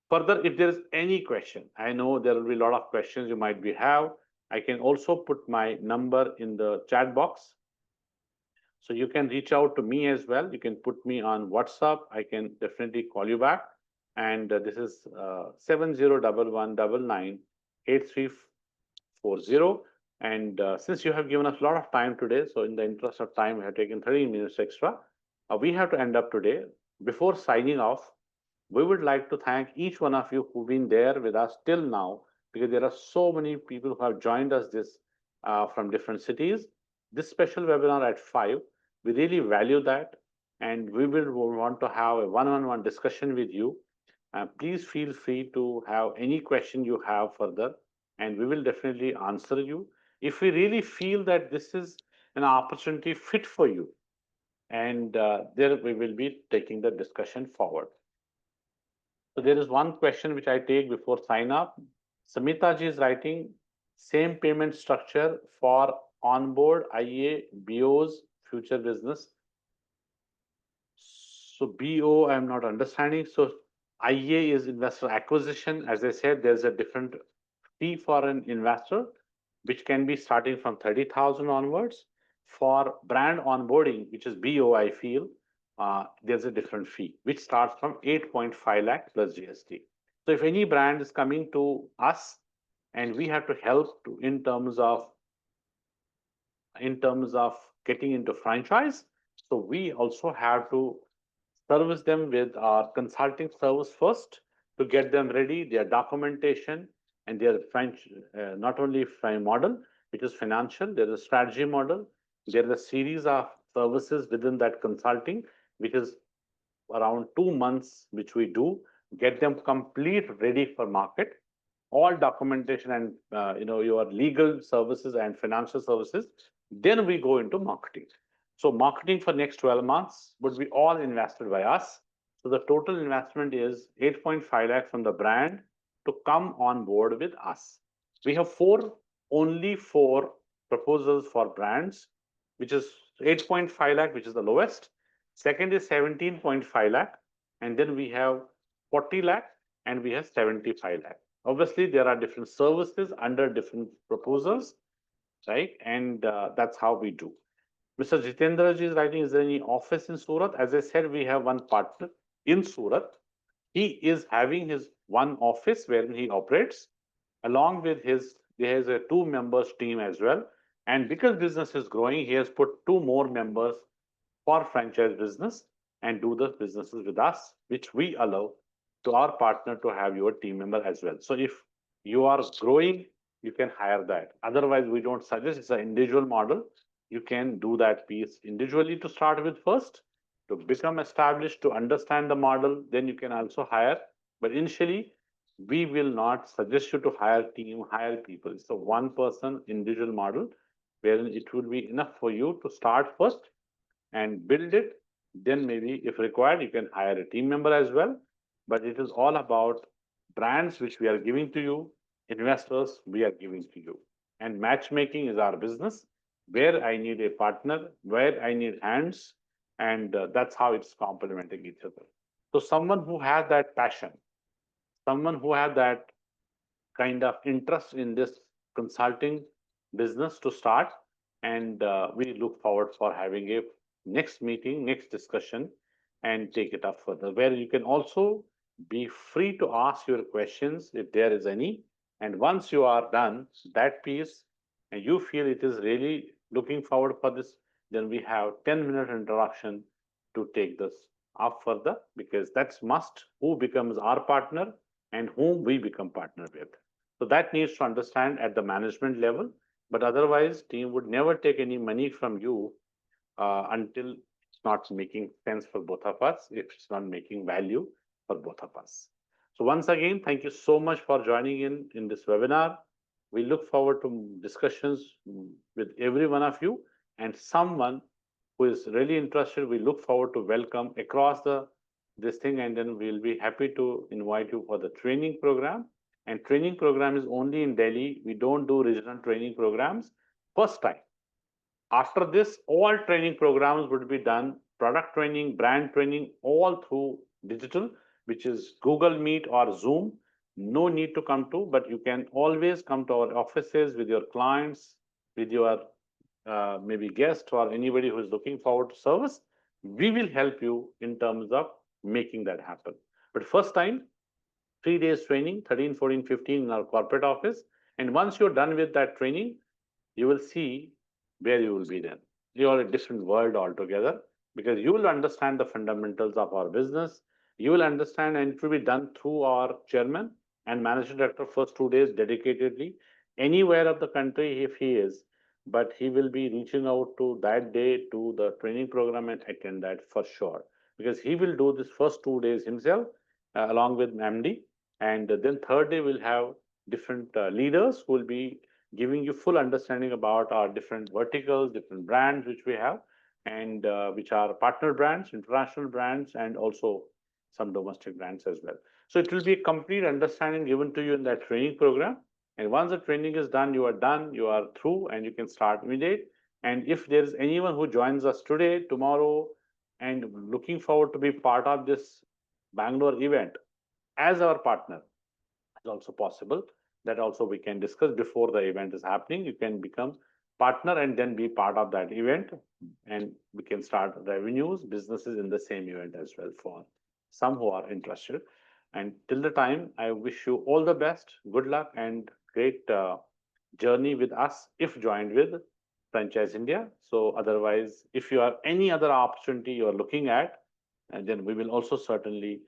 Further, if there is any question, I know there will be a lot of questions you might be have. I can also put my number in the chat box. So you can reach out to me as well. You can put me on WhatsApp. I can definitely call you back. And this is 7011998340. And since you have given us a lot of time today, so in the interest of time, we have taken 30 minutes extra. We have to end up today. Before signing off, we would like to thank each one of you who've been there with us till now, because there are so many people who have joined us this from different cities. This special webinar at 5, we really value that, and we will want to have a one-on-one discussion with you. Please feel free to have any question you have further, and we will definitely answer you. If we really feel that this is an opportunity fit for you, and there we will be taking the discussion forward. So there is one question which I take before sign up. Samita ji is writing, same payment structure for onboard IA, BOs, future business. So BO, I'm not understanding. So IA is investor acquisition. As I said, there's a different fee for an investor, which can be starting from 30,000 onwards. For brand onboarding, which is BO, I feel, there's a different fee, which starts from 8.5 lakh plus GST. So if any brand is coming to us and we have to help to, in terms of getting into franchise, so we also have to service them with our consulting service first to get them ready, their documentation and their not only model, which is financial, there is a strategy model, there is a series of services within that consulting, which is around 2 months, which we do, get them complete ready for market, all documentation and your legal services and financial services. Then we go into marketing. So marketing for next 12 months would be all invested by us. So the total investment is 8.5 lakh from the brand to come on board with us. We have only four proposals for brands, which is 8.5 lakh, which is the lowest. Second is 17.5 lakh. And then we have 40 lakh and we have 75 lakh. Obviously, there are different services under different proposals, right? And that's how we do. Mr. Jitendra ji is writing, is there any office in Surat? As I said, we have one partner in Surat. He is having his one office where he operates along with his, he has a two members team as well. And because business is growing, he has put two more members for franchise business and do the businesses with us, which we allow to our partner to have your team member as well. So if you are growing, you can hire that. Otherwise, we don't suggest, it's an individual model. You can do that piece individually to start with first, to become established, to understand the model, then you can also hire. But initially, we will not suggest you to hire team, hire people. It's a one person individual model wherein it will be enough for you to start first and build it. Then maybe if required, you can hire a team member as well. But it is all about brands which we are giving to you, investors we are giving to you. And matchmaking is our business, where I need a partner, where I need hands, and that's how it's complementing each other. So someone who has that passion, someone who has that kind of interest in this consulting business to start, and we look forward for having a next meeting, next discussion, and take it up further, where you can also be free to ask your questions if there is any. And once you are done that piece and you feel it is really looking forward for this, then we have 10-minute introduction to take this up further, because that's must who becomes our partner and whom we become partner with. So that needs to understand at the management level, but otherwise team would never take any money from you until it's not making sense for both of us, if it's not making value for both of us. So once again, thank you so much for joining in this webinar. We look forward to discussions with every one of you, and someone who is really interested, we look forward to welcome across the this thing, and then we'll be happy to invite you for the training program. And training program is only in Delhi. We don't do regional training programs. First time. After this, all training programs would be done, product training, brand training, all through digital, which is Google Meet or Zoom. No need to come to, but you can always come to our offices with your clients, with your maybe guest or anybody who is looking forward to service. We will help you in terms of making that happen. But first time, 3 days training, 13, 14, 15 in our corporate office. And once you're done with that training, you will see where you will be then. You're a different world altogether, because you will understand the fundamentals of our business. You will understand, and it will be done through our chairman and managing director first 2 days dedicatedly, anywhere of the country if he is, but he will be reaching out to that day to the training program and attend that for sure, because he will do this first 2 days himself along with MD. And then third day we'll have different leaders who will be giving you full understanding about our different verticals, different brands which we have, and which are partner brands, international brands, and also some domestic brands as well. So it will be a complete understanding given to you in that training program. And once the training is done, you are through, and you can start immediate. And if there is anyone who joins us today, tomorrow, and looking forward to be part of this Bangalore event as our partner, is also possible. That also we can discuss before the event is happening. You can become partner and then be part of that event, and we can start revenues, businesses in the same event as well for some who are interested. And till the time, I wish you all the best, good luck, and great journey with us if joined with Franchise India. So otherwise, if you have any other opportunity you are looking at, and then we will also certainly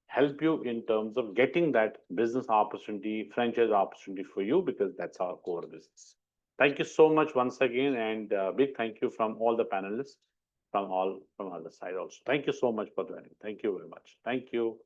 help you in terms of getting that business opportunity, franchise opportunity for you, because that's our core business. Thank you so much once again, and big thank you from all the panelists from other side also. Thank you so much for joining. Thank you very much. Thank you.